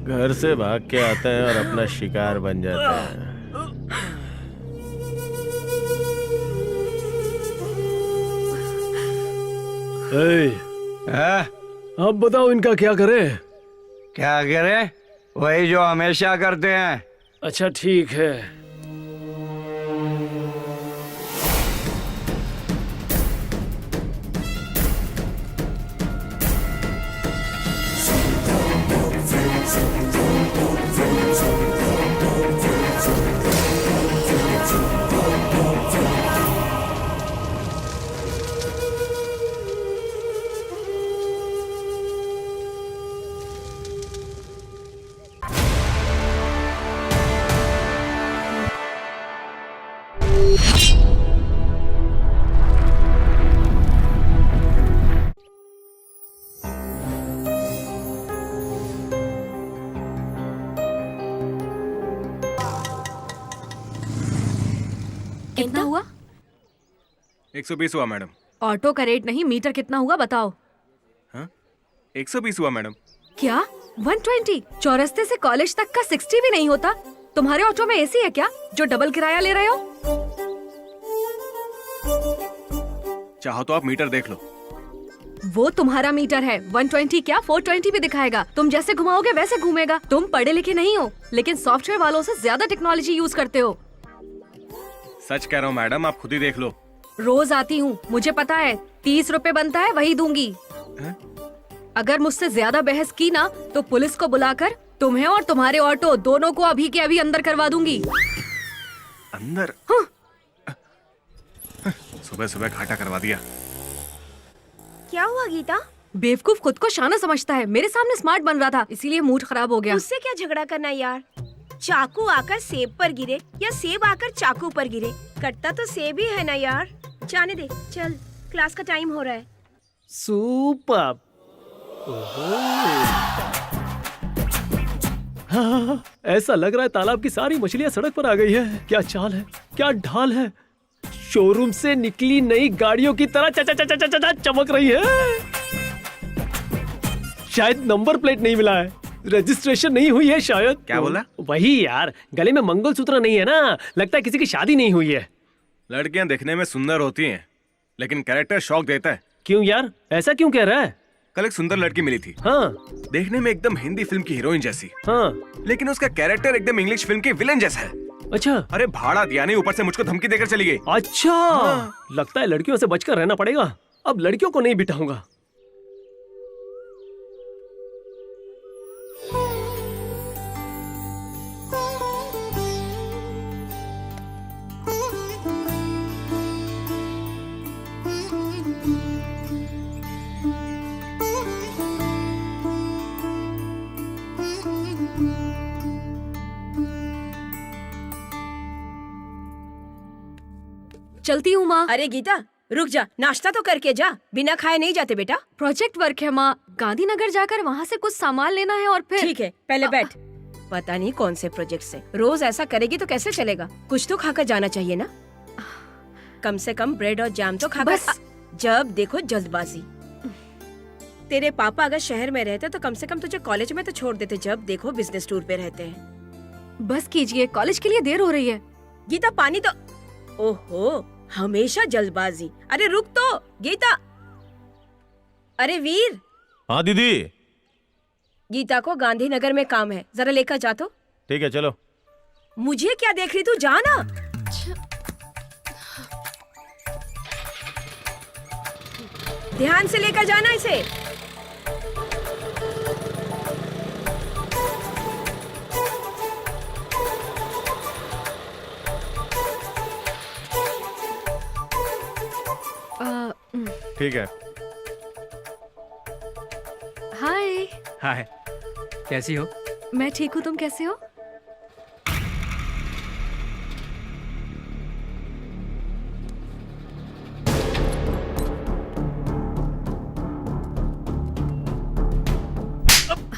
घर से भाग के आता है और अपना शिकार बन जाता है। अब बताओ इनका क्या करें? क्या करें? वही जो हमेशा करते हैं। अच्छा ठीक है। कितना हुआ? 120 हुआ मैडम। ऑटो का रेट नहीं, मीटर कितना हुआ बताओ। हाँ? 120 हुआ मैडम। क्या 120? चौरस्ते से कॉलेज तक का 60 भी नहीं होता? तुम्हारे ऑटो में एसी है क्या जो डबल किराया ले रहे हो? चाहो तो आप मीटर देख लो। वो तुम्हारा मीटर है। 120 क्या 420 भी दिखाएगा। तुम जैसे घुमाओगे वैसे घूमेगा। तुम पढ़े लिखे नहीं हो, लेकिन सॉफ्टवेयर वालों से ज्यादा टेक्नोलॉजी यूज करते हो। सच कह रहा हूँ मैडम, आप खुद ही देख लो। रोज आती हूँ, मुझे पता है 30 रुपए बनता है, वही दूंगी। अगर मुझसे ज्यादा बहस की ना तो पुलिस को बुलाकर तुम्हें और तुम्हारे ऑटो दोनों को अभी के अभी अंदर करवा दूंगी। अंदर? हाँ। सुबह सुबह घाटा करवा दिया। क्या हुआ गीता? बेवकूफ खुद को शाना समझता है। मेरे सामने स्मार्ट बन रहा था, इसीलिए मूड खराब हो गया। उससे क्या झगड़ा करना यार। चाकू आकर सेब पर गिरे या सेब आकर चाकू पर गिरे, कटता तो सेब ही है ना यार। जाने दे, चल क्लास का टाइम हो रहा है। सुपर। हाँ, ऐसा लग रहा है तालाब की सारी मछलियां सड़क पर आ गई है। क्या चाल है, क्या ढाल है। शोरूम से निकली नई गाड़ियों की तरह चमक रही है। शायद नंबर प्लेट नहीं मिला है, रजिस्ट्रेशन नहीं हुई है शायद। क्या बोला? वही यार, गले में मंगलसूत्र नहीं है ना, लगता है किसी की शादी नहीं हुई है। लड़कियां देखने में सुंदर होती हैं, लेकिन कैरेक्टर शौक देता है। क्यों यार, ऐसा क्यों कह रहा है? कल एक सुंदर लड़की मिली थी। हाँ देखने में एकदम हिंदी फिल्म की हीरोइन जैसी। हाँ। लेकिन उसका कैरेक्टर एकदम इंग्लिश फिल्म के विलेन जैसा है। अच्छा। अरे भाड़ा दिया नहीं, ऊपर से मुझको धमकी देकर चली गई। अच्छा। हाँ। लगता है लड़कियों से बचकर रहना पड़ेगा। अब लड़कियों को नहीं बिठाऊंगा। चलती हूँ माँ। अरे गीता रुक जा, नाश्ता तो करके जा, बिना खाए नहीं जाते बेटा। प्रोजेक्ट वर्क है माँ, गांधीनगर जाकर वहाँ से कुछ सामान लेना है और फिर। ठीक है, पहले बैठ। पता नहीं कौन से प्रोजेक्ट से रोज ऐसा करेगी तो कैसे चलेगा। कुछ तो खाकर जाना चाहिए ना। कम से कम ब्रेड और जैम तो खाकर। बस। जब देखो जल्दबाजी। तेरे पापा अगर शहर में रहते तो कम से कम तुझे कॉलेज में तो छोड़ देते, जब देखो बिजनेस टूर पे रहते हैं। बस कीजिए, कॉलेज के लिए देर हो रही है। गीता पानी तो। ओहो, हमेशा जल्दबाजी। अरे रुक तो गीता। अरे वीर। हाँ दीदी। गीता को गांधीनगर में काम है, जरा लेकर जा तो। ठीक है चलो। मुझे क्या देख रही तू, जा ना। ध्यान से लेकर जाना इसे। ठीक है। हाय। हाय, कैसी हो? मैं ठीक हूँ, तुम कैसे हो?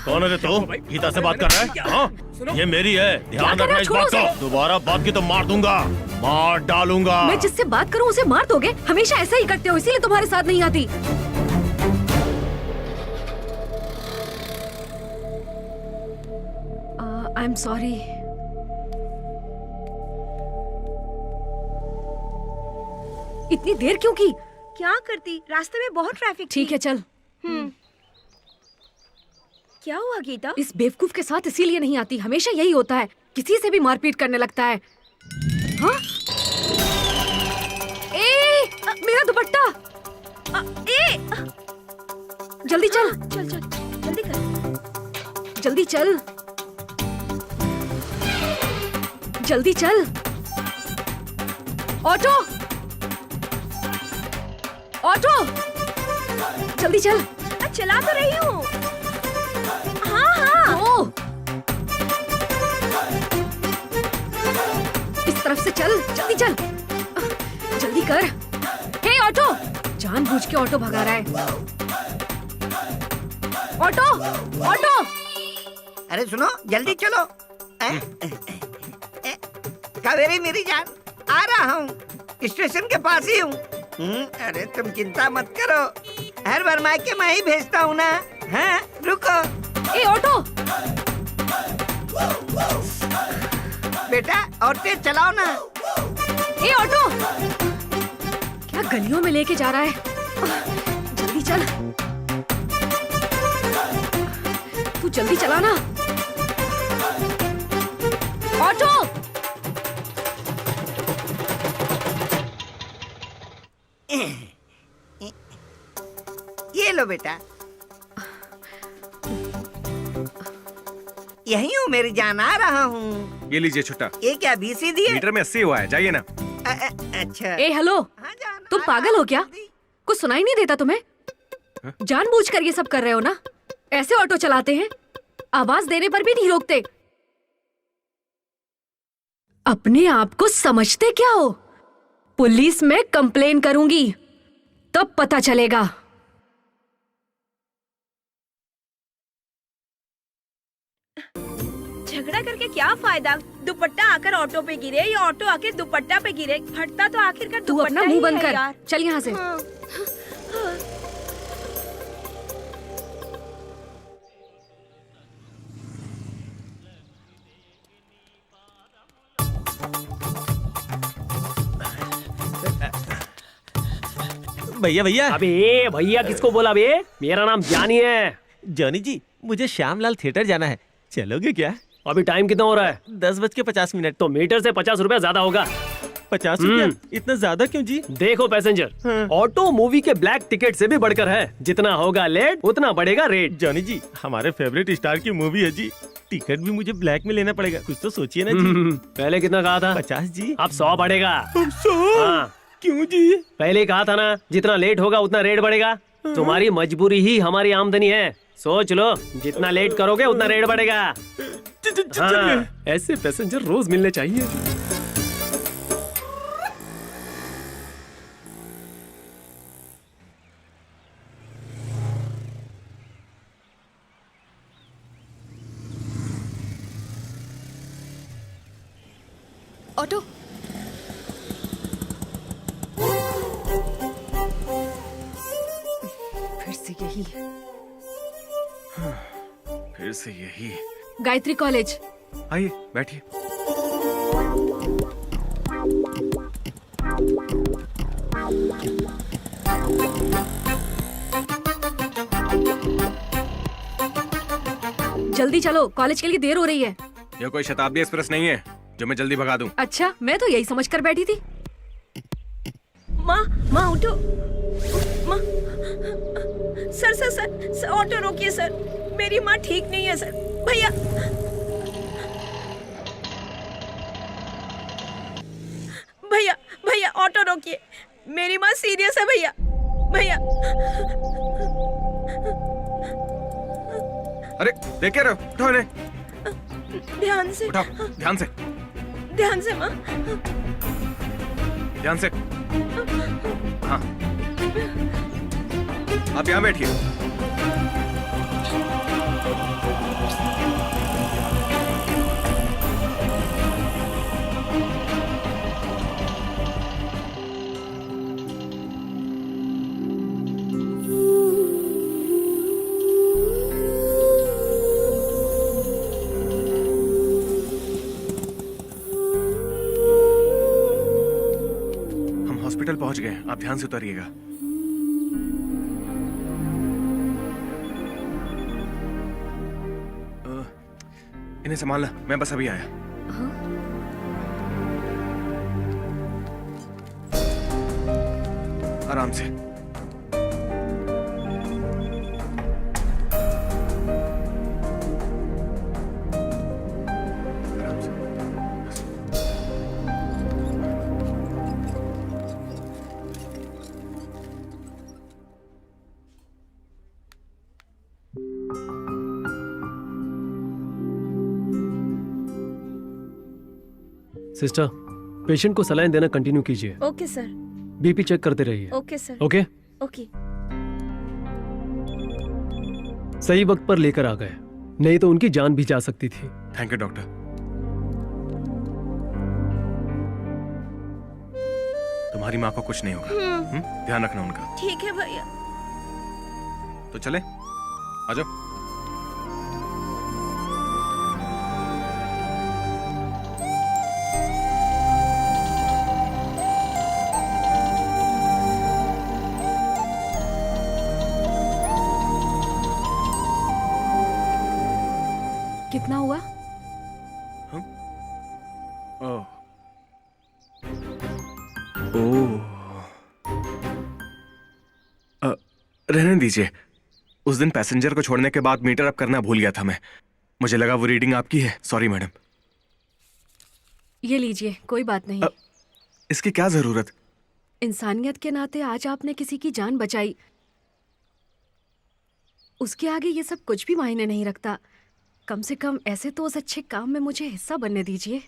कौन है तो? गीता से बात कर रहा है? हाँ? ये मेरी है, ध्यान क्या रखना इस छोड़ो बात उसे। का। दोबारा बात की तो मार दूंगा, मार डालूंगा। मैं जिससे बात करूं उसे मार दोगे? हमेशा ऐसा ही करते हो, इसीलिए तुम्हारे साथ नहीं आती। I am sorry. इतनी देर क्यों की? क्या करती, रास्ते में बहुत ट्रैफिक थी। ठीक है चल। क्या हुआ गीता? इस बेवकूफ के साथ इसीलिए नहीं आती, हमेशा यही होता है, किसी से भी मारपीट करने लगता है। हाँ? मेरा दुपट्टा! जल्दी चल, चल चल जल्दी कर। जल्दी चल, जल्दी चल। ऑटो, ऑटो, जल्दी चल। चला तो रही हूँ। हाँ हाँ। ओ, इस तरफ से चल, जल्दी चल, जल्दी कर। हे ऑटो! जानबूझ के ऑटो भगा रहा है। Auto, auto! अरे सुनो, जल्दी चलो। कावेरी मेरी जान, आ रहा हूँ, स्टेशन के पास ही हूँ। अरे तुम चिंता मत करो, हर बार मायके मैं ही भेजता हूँ ना। हाँ, रुको। ए ऑटो! बेटा और तेज चलाओ ना। ए ऑटो! क्या गलियों में लेके जा रहा है? जल्दी चल, तू जल्दी चला ना। ऑटो! ये लो बेटा, यही हूँ मेरी जान, आ रहा हूँ। ये लीजिए छुट्टा। ये क्या बीसी दिए? मीटर में 80 हुआ है, जाइए ना। अच्छा। ए हेलो, हाँ, जान, तुम आ पागल रहा हो हूँ क्या? जल्दी। कुछ सुनाई नहीं देता तुम्हें? जानबूझकर ये सब कर रहे हो ना? ऐसे ऑटो चलाते हैं, आवाज देने पर भी नहीं रोकते। अपने आप को समझते क्या हो? पुलिस में कंप्लेन करूंगी, तब पता चलेगा। झगड़ा करके क्या फायदा? दुपट्टा आकर ऑटो पे गिरे या ऑटो आकर दुपट्टा पे गिरे, फटता तो आखिरकार तू दुपट्टा अपना मुंह ही बंद है कर, यार। चल यहाँ से। हाँ। भैया भैया। अबे भैया किसको बोला बे? मेरा नाम जानी है। जॉनी जी, मुझे श्यामलाल थिएटर जाना है, चलोगे क्या? अभी टाइम कितना हो रहा है? 10:50। तो मीटर से 50 रुपया ज्यादा होगा। 50 रुपया? इतना ज्यादा क्यों जी? देखो पैसेंजर, ऑटो मूवी के ब्लैक टिकट से भी बढ़कर है। जितना होगा लेट उतना बढ़ेगा रेट। जॉनी जी, हमारे फेवरेट स्टार की मूवी है जी, टिकट भी मुझे ब्लैक में लेना पड़ेगा, कुछ तो सोचिए ना जी। पहले कितना कहा था? 50 जी। अब 100 बढ़ेगा। 100? हाँ, क्यों जी? पहले कहा था ना, जितना लेट होगा उतना रेट बढ़ेगा। तुम्हारी मजबूरी ही हमारी आमदनी है, सोच लो, जितना लेट करोगे उतना रेट बढ़ेगा। हाँ, ऐसे पैसेंजर रोज मिलने चाहिए। ऑटो, फिर से यही। फिर से यही। गायत्री कॉलेज। आइए बैठिए। जल्दी चलो, कॉलेज के लिए देर हो रही है। यह कोई शताब्दी एक्सप्रेस नहीं है जो मैं जल्दी भगा दूं। अच्छा, मैं तो यही समझ कर बैठी थी। माँ माँ उठो। माँ, sir sir sir, sir auto रोकिए सर, मेरी माँ ठीक नहीं है सर। भैया भैया भैया ऑटो रोकिए, मेरी माँ सीरियस है भैया। भैया अरे देख क्या रहे हो? उठाओ इन्हें, ध्यान से, उठाओ ध्यान से, ध्यान से माँ। ध्यान से। हाँ, आप यहाँ बैठिए। हॉस्पिटल पहुंच गए, आप ध्यान से उतरिएगा। इन्हें संभालना, मैं बस अभी आया। आराम से। आराम से। सिस्टर, पेशेंट को सलाइन देना कंटिन्यू कीजिए। Okay sir. बीपी चेक करते रहिए। Okay sir. ओके? ओके। सही वक्त पर लेकर आ गए, नहीं तो उनकी जान भी जा सकती थी। Thank you doctor. तुम्हारी माँ को कुछ नहीं होगा। ध्यान रखना उनका। ठीक है भैया। तो चले, आ जाओ। कितना हुआ? ओह। ओह। रहने दीजिए। उस दिन पैसेंजर को छोड़ने के बाद मीटर अप करना भूल गया था मैं। मुझे लगा वो रीडिंग आपकी है। Sorry madam. ये लीजिए, कोई बात नहीं। इसकी क्या जरूरत? इंसानियत के नाते आज आपने किसी की जान बचाई, उसके आगे ये सब कुछ भी मायने नहीं रखता। कम से कम ऐसे तो उस अच्छे काम में मुझे हिस्सा बनने दीजिए।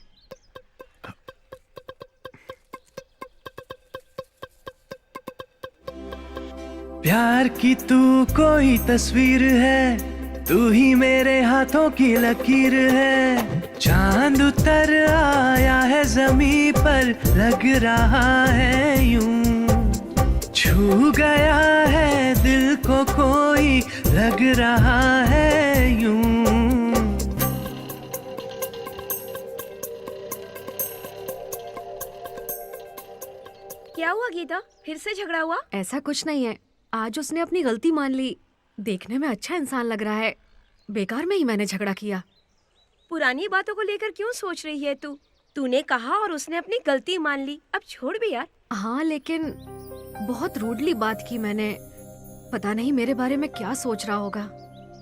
प्यार की तू कोई तस्वीर है, तू ही मेरे हाथों की लकीर है। चांद उतर आया है ज़मीं पर, लग रहा है यूं। छू गया है दिल को कोई, लग रहा है यूं। क्या हुआ गीता, फिर से झगड़ा हुआ? ऐसा कुछ नहीं है, आज उसने अपनी गलती मान ली। देखने में अच्छा इंसान लग रहा है, बेकार में ही मैंने झगड़ा किया। पुरानी बातों को लेकर क्यों सोच रही है तू? तूने कहा और उसने अपनी गलती मान ली, अब छोड़ भी यार। हाँ, लेकिन बहुत रूडली बात की मैंने। पता नहीं मेरे बारे में क्या सोच रहा होगा।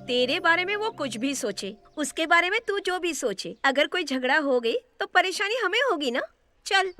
तेरे बारे में वो कुछ भी सोचे, उसके बारे में तू जो भी सोचे, अगर कोई झगड़ा हो गई तो परेशानी हमें होगी ना। चल।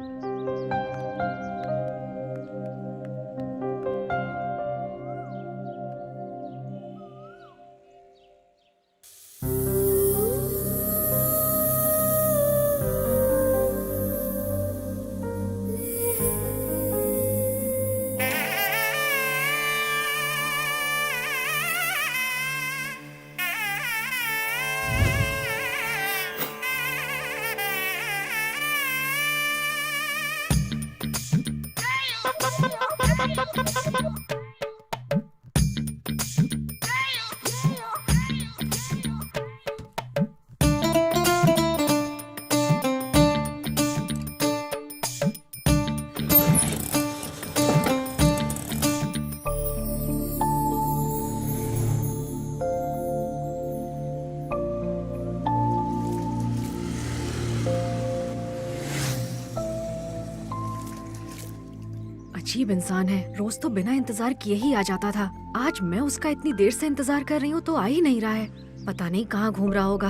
अजीब इंसान है, रोज तो बिना इंतजार किए ही आ जाता था। आज मैं उसका इतनी देर से इंतजार कर रही हूँ तो आ ही नहीं रहा है। पता नहीं कहाँ घूम रहा होगा।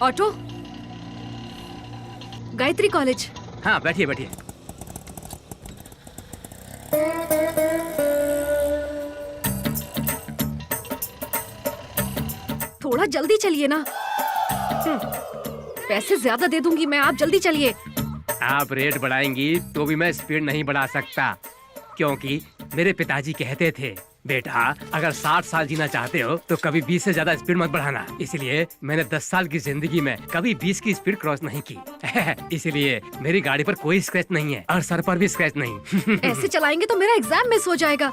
Auto, Gayatri college. हाँ बैठिए बैठिए। थोड़ा जल्दी चलिए ना। पैसे ज्यादा दे दूंगी मैं, आप जल्दी चलिए। आप रेट बढ़ाएंगी तो भी मैं स्पीड नहीं बढ़ा सकता, क्योंकि मेरे पिताजी कहते थे बेटा अगर 60 साल जीना चाहते हो तो कभी 20 से ज्यादा स्पीड मत बढ़ाना। इसलिए मैंने 10 साल की जिंदगी में कभी 20 की स्पीड क्रॉस नहीं की। इसलिए मेरी गाड़ी पर कोई स्क्रैच नहीं है और सर पर भी स्क्रैच नहीं। ऐसे चलाएंगे तो मेरा एग्जाम मिस हो जाएगा।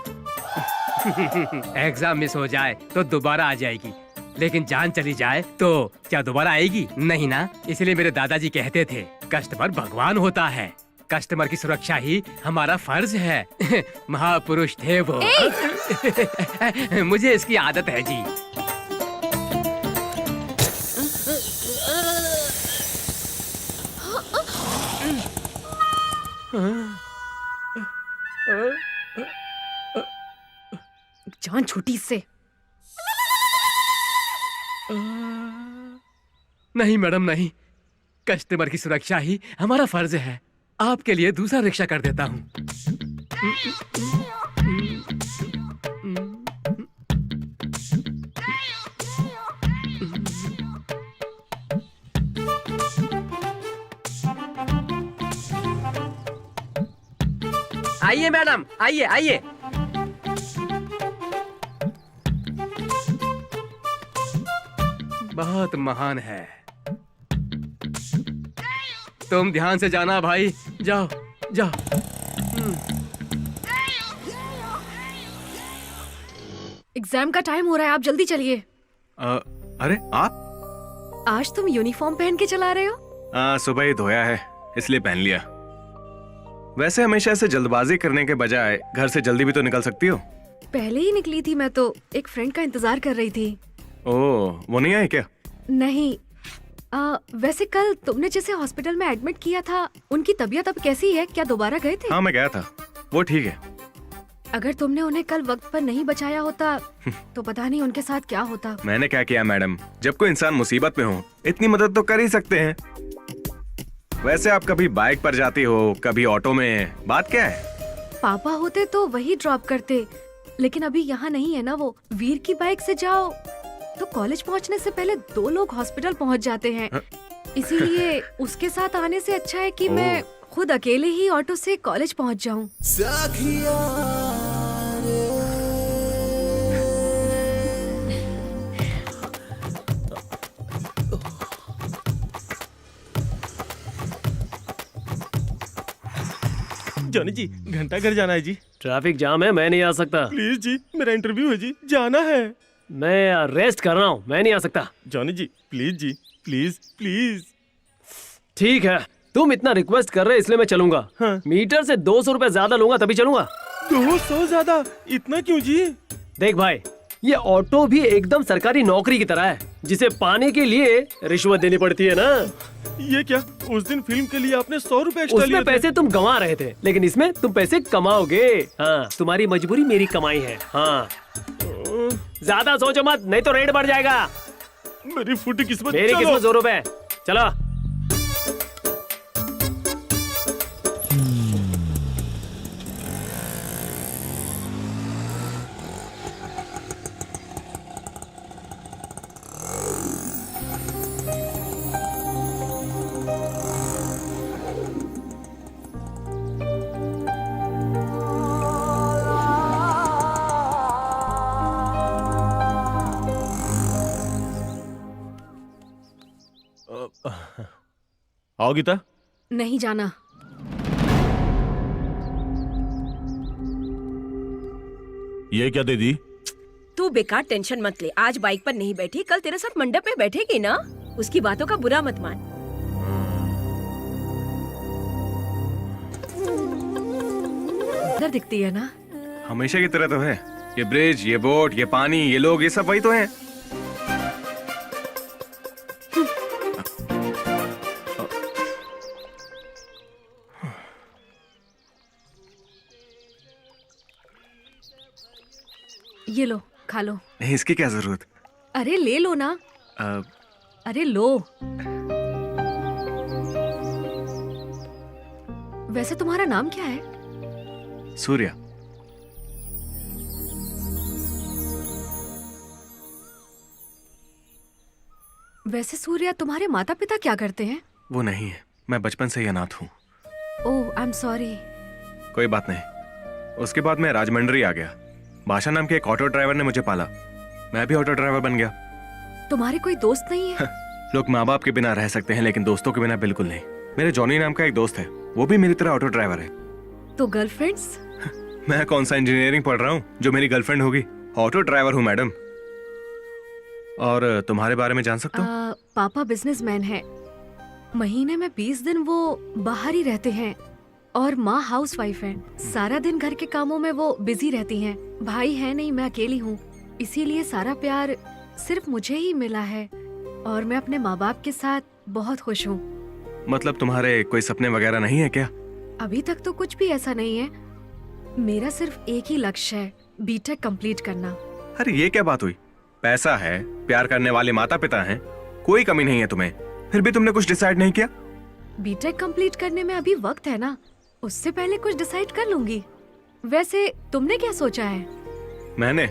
एग्जाम मिस हो जाए तो दोबारा आ जाएगी, लेकिन जान चली जाए तो क्या दोबारा आएगी? नहीं ना। इसलिए मेरे दादाजी कहते थे कस्टमर भगवान होता है, कस्टमर की सुरक्षा ही हमारा फर्ज है। महापुरुष थे वो। मुझे इसकी आदत है जी। जान छूटी इससे। नहीं मैडम नहीं, कस्टमर की सुरक्षा ही हमारा फर्ज है। आपके लिए दूसरा रिक्शा कर देता हूँ। आइए मैडम, आइए आइए। बहुत महान है। तुम ध्यान से जाना भाई, जाओ जाओ। एग्जाम का टाइम हो रहा है, आप जल्दी चलिए। अरे आप? आज तुम यूनिफॉर्म पहन के चला रहे हो? सुबह ही धोया है इसलिए पहन लिया। वैसे हमेशा ऐसे जल्दबाजी करने के बजाय घर से जल्दी भी तो निकल सकती हो। पहले ही निकली थी, मैं तो एक फ्रेंड का इंतजार कर रही थी। ओह, वो नहीं आए क्या? नहीं। वैसे कल तुमने जैसे हॉस्पिटल में एडमिट किया था, उनकी तबीयत अब कैसी है? क्या दोबारा गए थे? हाँ मैं गया था, वो ठीक है। अगर तुमने उन्हें कल वक्त पर नहीं बचाया होता तो पता नहीं उनके साथ क्या होता। मैंने क्या किया मैडम, जब कोई इंसान मुसीबत में हो इतनी मदद तो कर ही सकते हैं। वैसे आप कभी बाइक पर जाती हो, कभी ऑटो में, बात क्या है? पापा होते तो वही ड्रॉप करते, लेकिन अभी यहाँ नहीं है ना वो। वीर की बाइक से जाओ तो कॉलेज पहुँचने से पहले 2 लोग हॉस्पिटल पहुँच जाते हैं। इसीलिए उसके साथ आने से अच्छा है कि मैं खुद अकेले ही ऑटो से कॉलेज पहुँच जाऊँ। जॉनी जी, घंटा घर जाना है जी। ट्रैफिक जाम है, मैं नहीं आ सकता। प्लीज जी, मेरा इंटरव्यू है जी, जाना है। मैं रेस्ट कर रहा हूँ, मैं नहीं आ सकता। Johnny ji please ji, please please. ठीक है, तुम इतना रिक्वेस्ट कर रहे इसलिए मैं चलूंगा। हाँ। मीटर से 200 रुपए ज्यादा लूंगा तभी चलूंगा। 200 ज्यादा? इतना क्यों जी? देख भाई, ये ऑटो भी एकदम सरकारी नौकरी की तरह है, जिसे पाने के लिए रिश्वत देनी पड़ती है ना। ये क्या, उस दिन फिल्म के लिए आपने 100 रुपए एक्स्ट्रा लिए उसमें थे। पैसे तुम गंवा रहे थे, लेकिन इसमें तुम पैसे कमाओगे। हाँ, तुम्हारी मजबूरी मेरी कमाई है। हाँ, ज्यादा सोचो मत, नहीं तो रेट बढ़ जाएगा। मेरी फूटी किस्मत। मेरी चलो। किस्मत 100 रुपए। चलो। आओ गीता। नहीं जाना। ये क्या दे दी? तू बेकार टेंशन मत ले। आज बाइक पर नहीं बैठी, कल तेरे साथ मंडप में बैठेगी ना। उसकी बातों का बुरा मत मान। इधर दिखती है ना। हमेशा की तरह तो है। ये ब्रिज, ये बोट, ये पानी, ये लोग, ये सब वही तो हैं। ये लो, खा लो। नहीं, इसकी क्या जरूरत? अरे ले लो ना। अरे लो। वैसे तुम्हारा नाम क्या है? सूर्या। वैसे सूर्या, तुम्हारे माता पिता क्या करते हैं? वो नहीं है, मैं बचपन से ही अनाथ हूँ। ओह, आई एम सॉरी। कोई बात नहीं। उसके बाद मैं राजमंड्री आ गया। भाषा नाम के एक ऑटो ड्राइवर ने मुझे पाला, मैं भी ऑटो ड्राइवर बन गया। तुम्हारे कोई दोस्त नहीं है? लोग माँ बाप के बिना रह सकते हैं, लेकिन दोस्तों के बिना बिल्कुल नहीं। मेरे जॉनी नाम का एक दोस्त है, वो भी मेरी तरह ऑटो ड्राइवर है। तो गर्लफ्रेंड्स? मैं कौन सा इंजीनियरिंग पढ़ रहा हूँ जो मेरी गर्लफ्रेंड होगी? ऑटो ड्राइवर हूँ मैडम। और तुम्हारे बारे में जान सकता हूँ? पापा बिजनेसमैन है। महीने में 20 दिन वो बाहर ही रहते हैं और माँ हाउसवाइफ है। सारा दिन घर के कामों में वो बिजी रहती हैं। भाई है नहीं, मैं अकेली हूँ, इसीलिए सारा प्यार सिर्फ मुझे ही मिला है और मैं अपने माँ बाप के साथ बहुत खुश हूँ। मतलब तुम्हारे कोई सपने वगैरह नहीं है क्या? अभी तक तो कुछ भी ऐसा नहीं है। मेरा सिर्फ एक ही लक्ष्य है, बीटेक कंप्लीट करना। अरे ये क्या बात हुई? पैसा है, प्यार करने वाले माता पिता हैं, कोई कमी नहीं है तुम्हें, फिर भी तुमने कुछ डिसाइड नहीं किया? बीटेक कंप्लीट करने में अभी वक्त है ना, उससे पहले कुछ डिसाइड कर लूंगी। वैसे तुमने क्या सोचा है? मैंने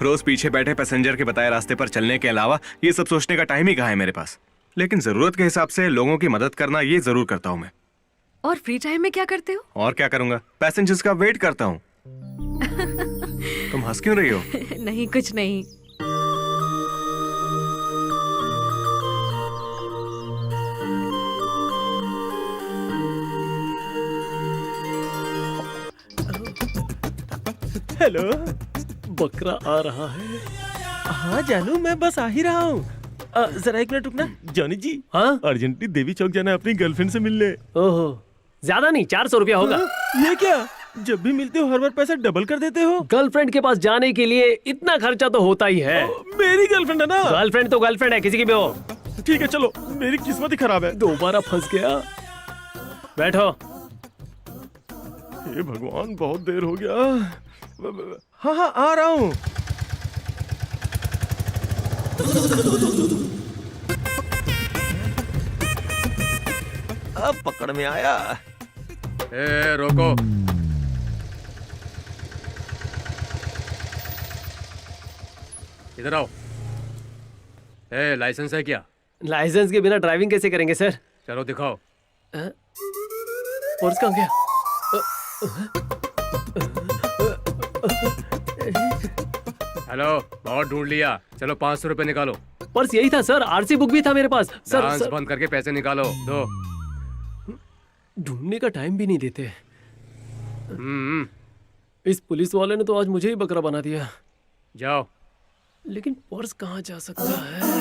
रोज पीछे बैठे पैसेंजर के बताए रास्ते पर चलने के अलावा ये सब सोचने का टाइम ही कहाँ है मेरे पास। लेकिन जरूरत के हिसाब से लोगों की मदद करना ये जरूर करता हूँ मैं। और फ्री टाइम में क्या करते हो? और क्या करूंगा, पैसेंजर्स का वेट करता हूँ। तुम हंस क्यों रही हो? नहीं, कुछ नहीं। हेलो। बकरा आ रहा है। हाँ जानू, मैं बस आ ही रहा हूँ। जरा एक मिनट रुकना। जॉनी जी, हाँ? अर्जेंटली देवी चौक जाना है अपनी गर्लफ्रेंड से मिलने। ओहो, ज्यादा नहीं, 400 रुपया होगा। ये क्या, जब भी मिलते हो हर बार पैसा डबल कर देते हो। गर्लफ्रेंड के पास जाने के लिए इतना खर्चा तो होता ही है। मेरी गर्लफ्रेंड है ना। गर्लफ्रेंड तो गर्लफ्रेंड है, किसी की भी हो। ठीक है चलो, मेरी किस्मत ही खराब है। दोबारा फंस गया। बैठो। हे भगवान, बहुत देर हो गया। हाँ हाँ, आ रहा हूँ। अब पकड़ में आया। ए, रोको। इधर आओ। ए, लाइसेंस है क्या? लाइसेंस के बिना ड्राइविंग कैसे करेंगे सर? चलो दिखाओ। पर्स कहाँ गया? हेलो, बहुत ढूंढ लिया, चलो 500 रुपए निकालो। पर्स यही था सर, आरसी बुक भी था मेरे पास। डांस सर बंद करके पैसे निकालो, दो। ढूंढने का टाइम भी नहीं देते। इस पुलिस वाले ने तो आज मुझे ही बकरा बना दिया। जाओ। लेकिन पर्स कहाँ जा सकता है?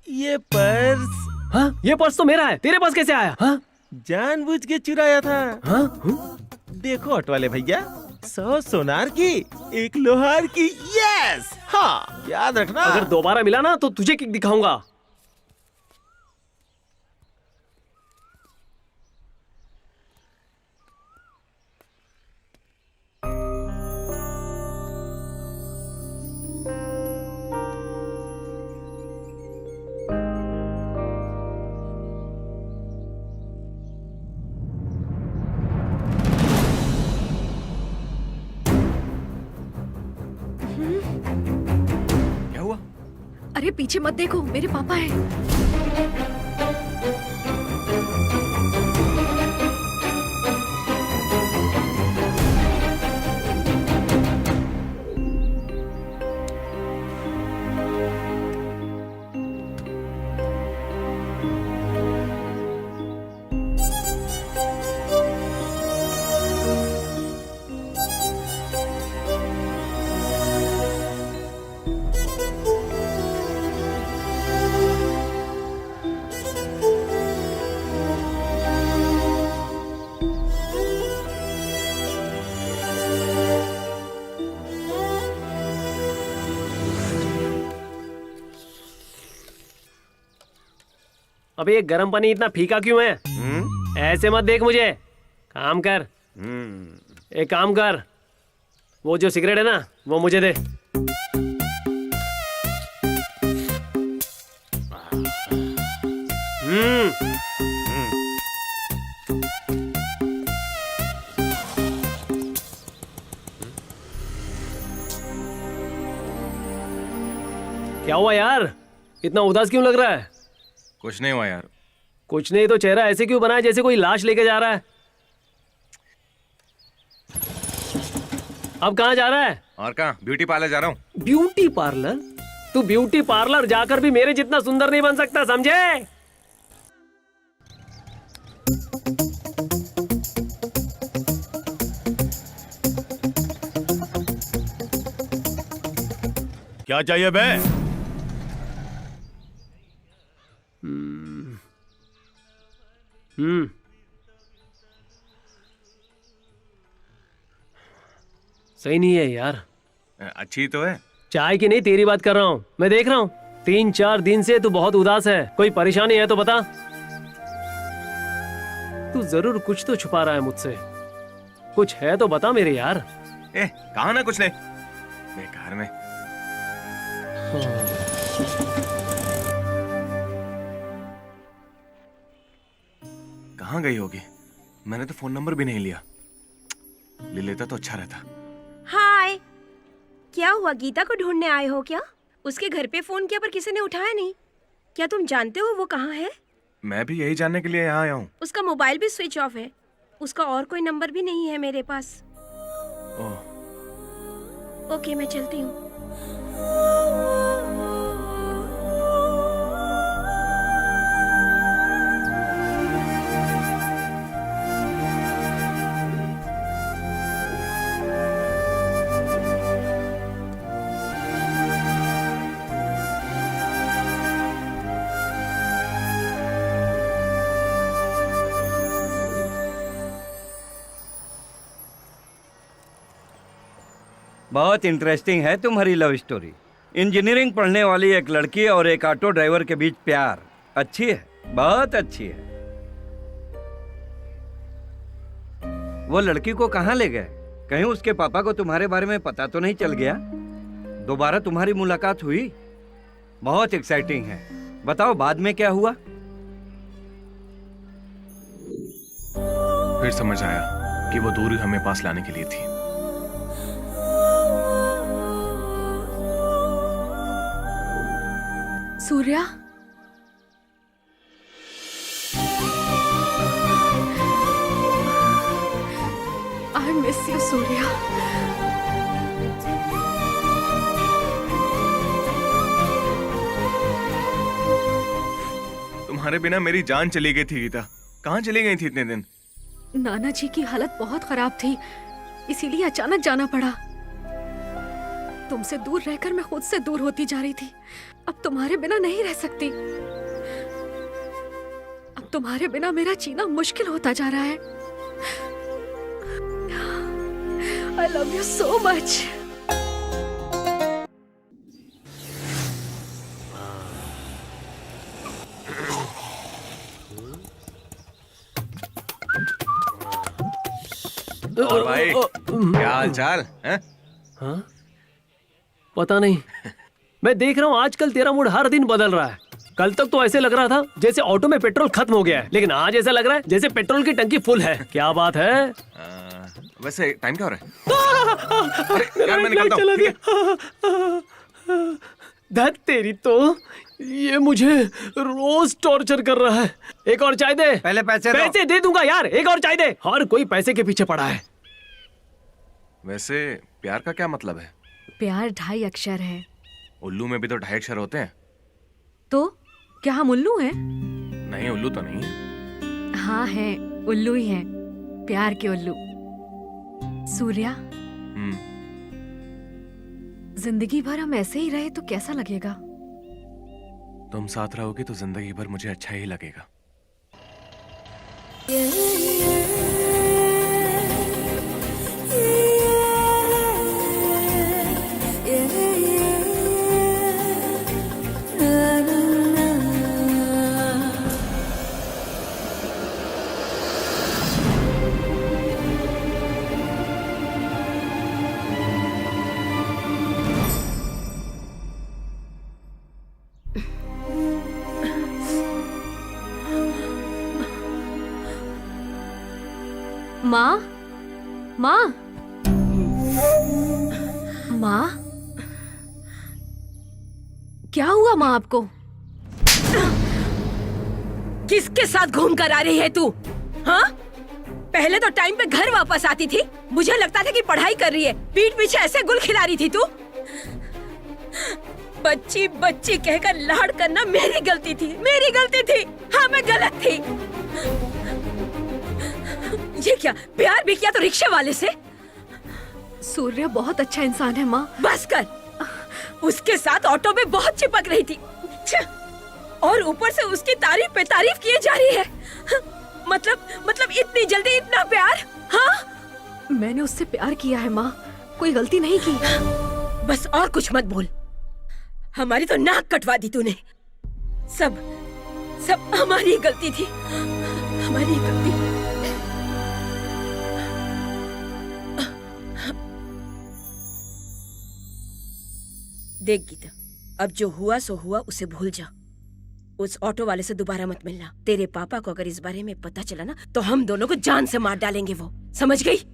ये पर्स। हाँ, ये पर्स तो मेरा है, तेरे पास कैसे आया? हाँ? जानबूझ के चुराया था। हाँ? देखो ऑटो वाले भैया, 100 सोनार की, 1 लोहार की। यस, हाँ याद रखना। अगर दोबारा मिला ना तो तुझे किक दिखाऊंगा। क्या हुआ? अरे पीछे मत देखो, मेरे पापा हैं। अबे ये गर्म पानी इतना फीका क्यों है? ऐसे मत देख मुझे, काम कर। एक काम कर, वो जो सिगरेट है ना वो मुझे दे। क्या हुआ यार, इतना उदास क्यों लग रहा है? कुछ नहीं हुआ यार। कुछ नहीं तो चेहरा ऐसे क्यों बना है जैसे कोई लाश लेके जा रहा है? अब कहाँ जा रहा है? और कहाँ, ब्यूटी पार्लर जा रहा हूँ। Beauty parlour? तू ब्यूटी पार्लर जाकर भी मेरे जितना सुंदर नहीं बन सकता, समझे? क्या चाहिए बे? सही नहीं है यार। अच्छी तो है। चाय की नहीं, तेरी बात कर रहा हूँ। मैं देख रहा हूँ 3-4 दिन से तू बहुत उदास है। कोई परेशानी है तो बता। तू जरूर कुछ तो छुपा रहा है मुझसे। कुछ है तो बता मेरे यार। कहा ना कुछ नहीं, बेकार में। कहाँ गई होगी? मैंने तो फोन नंबर भी नहीं लिया। ले लेता तो अच्छा रहता। हाय, क्या हुआ? गीता को ढूंढने आए हो क्या? उसके घर पे फोन किया पर किसी ने उठाया नहीं। क्या तुम जानते हो वो कहाँ है? मैं भी यही जानने के लिए यहाँ आया हूँ। उसका मोबाइल भी स्विच ऑफ है। उसका और कोई नंबर भी नहीं है मेरे पास। ओके, मैं चलती हूँ। बहुत इंटरेस्टिंग है तुम्हारी लव स्टोरी। इंजीनियरिंग पढ़ने वाली एक लड़की और एक ऑटो ड्राइवर के बीच प्यार। अच्छी है, बहुत अच्छी है। वो लड़की को कहाँ ले गए? कहीं उसके पापा को तुम्हारे बारे में पता तो नहीं चल गया? दोबारा तुम्हारी मुलाकात हुई? बहुत एक्साइटिंग है। बताओ बाद में क्या हुआ? फिर समझ आया कि वो दूरी हमें पास लाने के लिए थी। Surya, I miss you, Surya. तुम्हारे बिना मेरी जान चली गई थी गीता। कहाँ चली गई थी इतने दिन? नाना जी की हालत बहुत खराब थी, इसीलिए अचानक जाना पड़ा। तुमसे दूर रहकर मैं खुद से दूर होती जा रही थी। अब तुम्हारे बिना नहीं रह सकती। अब तुम्हारे बिना मेरा जीना मुश्किल होता जा रहा है। I love you so much. और भाई, क्या हाल चाल है? हाँ? पता नहीं। मैं देख रहा हूँ आजकल तेरा मूड हर दिन बदल रहा है। कल तक तो ऐसे लग रहा था जैसे ऑटो में पेट्रोल खत्म हो गया है, लेकिन आज ऐसा लग रहा है जैसे पेट्रोल की टंकी फुल है। क्या बात है? वैसे टाइम क्या हो रहा है? अरे यार, मैं निकलता हूँ, ठीक है? धत तेरी तो, ये मुझे रोज टॉर्चर कर रहा है। एक और चाय दे। पहले पैसे दो। पैसे दे दूंगा यार, एक और चाय दे। हर कोई पैसे के पीछे पड़ा है। वैसे प्यार का क्या मतलब है? प्यार 2.5 अक्षर है। उल्लू में भी तो 2.5 अक्षर होते हैं। तो क्या हम उल्लू हैं? नहीं, उल्लू तो नहीं है। हाँ हैं, उल्लू ही हैं, प्यार के उल्लू। सूर्या, जिंदगी भर हम ऐसे ही रहे तो कैसा लगेगा? तुम साथ रहोगे तो जिंदगी भर मुझे अच्छा ही लगेगा। माँ, माँ, माँ, क्या हुआ माँ आपको? किसके साथ घूम कर आ रही है तू? हाँ? पहले तो टाइम पे घर वापस आती थी, मुझे लगता था कि पढ़ाई कर रही है, पीठ पीछे ऐसे गुल खिला रही थी तू। बच्ची बच्ची कहकर लाड करना मेरी गलती थी, मेरी गलती थी। हाँ, मैं गलत थी। ये क्या, प्यार भी किया तो रिक्शे वाले से? सूर्य बहुत अच्छा इंसान है माँ। बस कर, उसके साथ ऑटो में बहुत चिपक रही थी और ऊपर से उसकी तारीफ पे तारीफ किए जा रही है। मतलब इतनी जल्दी इतना प्यार? हाँ, मैंने उससे प्यार किया है माँ, कोई गलती नहीं की। बस और कुछ मत बोल, हमारी तो नाक कटवा दी तूने। सब हमारी गलती थी, हमारी गलती। देख गीता, अब जो हुआ सो हुआ, उसे भूल जा। उस ऑटो वाले से दोबारा मत मिलना। तेरे पापा को अगर इस बारे में पता चला ना, तो हम दोनों को जान से मार डालेंगे वो, समझ गई?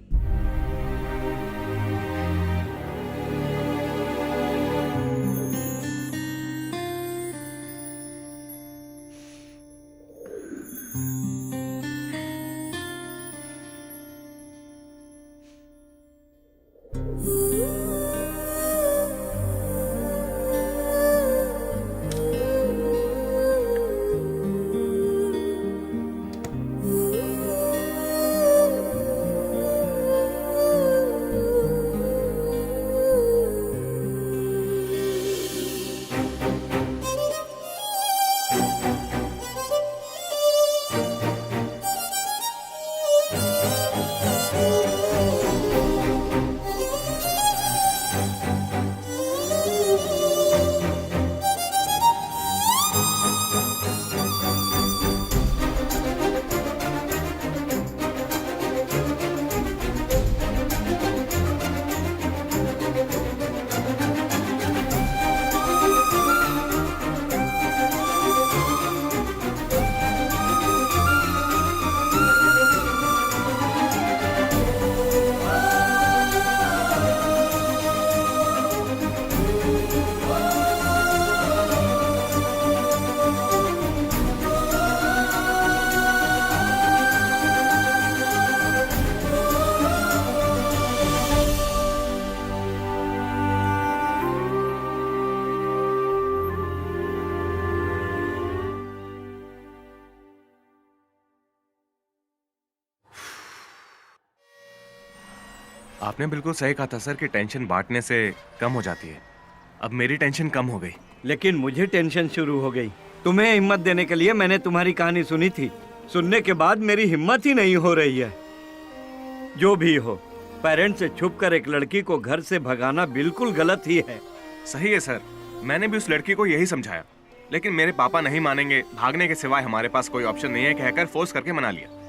आपने बिल्कुल सही कहा था सर कि टेंशन बांटने से कम हो जाती है। अब मेरी टेंशन कम हो गई। लेकिन मुझे टेंशन शुरू हो गई। तुम्हें हिम्मत देने के लिए मैंने तुम्हारी कहानी सुनी थी, सुनने के बाद मेरी हिम्मत ही नहीं हो रही है। जो भी हो, पेरेंट्स से छुप कर एक लड़की को घर से भगाना बिल्कुल गलत ही है। सही है सर, मैंने भी उस लड़की को यही समझाया, लेकिन मेरे पापा नहीं मानेंगे। भागने के सिवाय हमारे पास कोई ऑप्शन नहीं है, कहकर फोर्स करके मना लिया।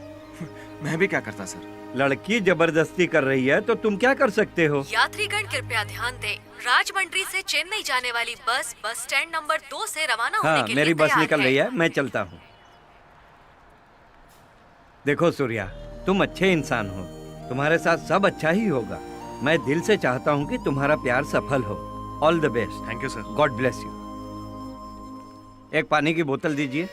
मैं भी क्या करता सर? लड़की जबरदस्ती कर रही है तो तुम क्या कर सकते हो? यात्रीगण कृपया ध्यान दें, राजमंड्री से चेन्नई जाने वाली बस स्टैंड नंबर 2 से रवाना होने के लिए मेरी बस तैयार निकल रही है, मैं चलता हूँ। देखो सूर्या, तुम अच्छे इंसान हो, तुम्हारे साथ सब अच्छा ही होगा। मैं दिल से चाहता हूँ कि तुम्हारा प्यार सफल हो। All the best. Thank you sir. God bless you. एक पानी की बोतल दीजिए।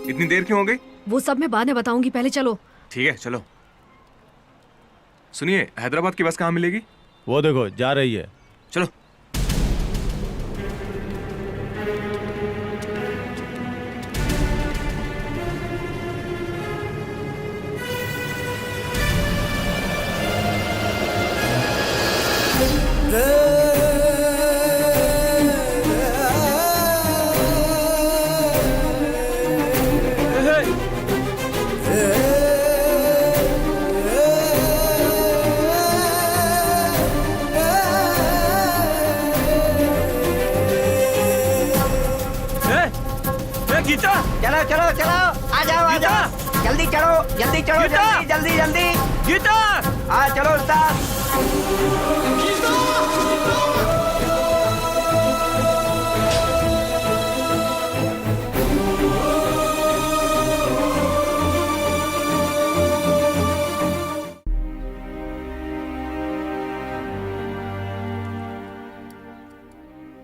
इतनी देर क्यों हो गई? वो सब मैं बाद में बताऊंगी, पहले चलो। ठीक है चलो। सुनिए, हैदराबाद की बस कहाँ मिलेगी? वो देखो जा रही है। चलो। चलो चलो चलो, आ जाओ आ जाओ, जल्दी चढ़ो जल्दी चढ़ो, जल्दी जल्दी जल्दी। गीता, हाँ चलो उस्ताद।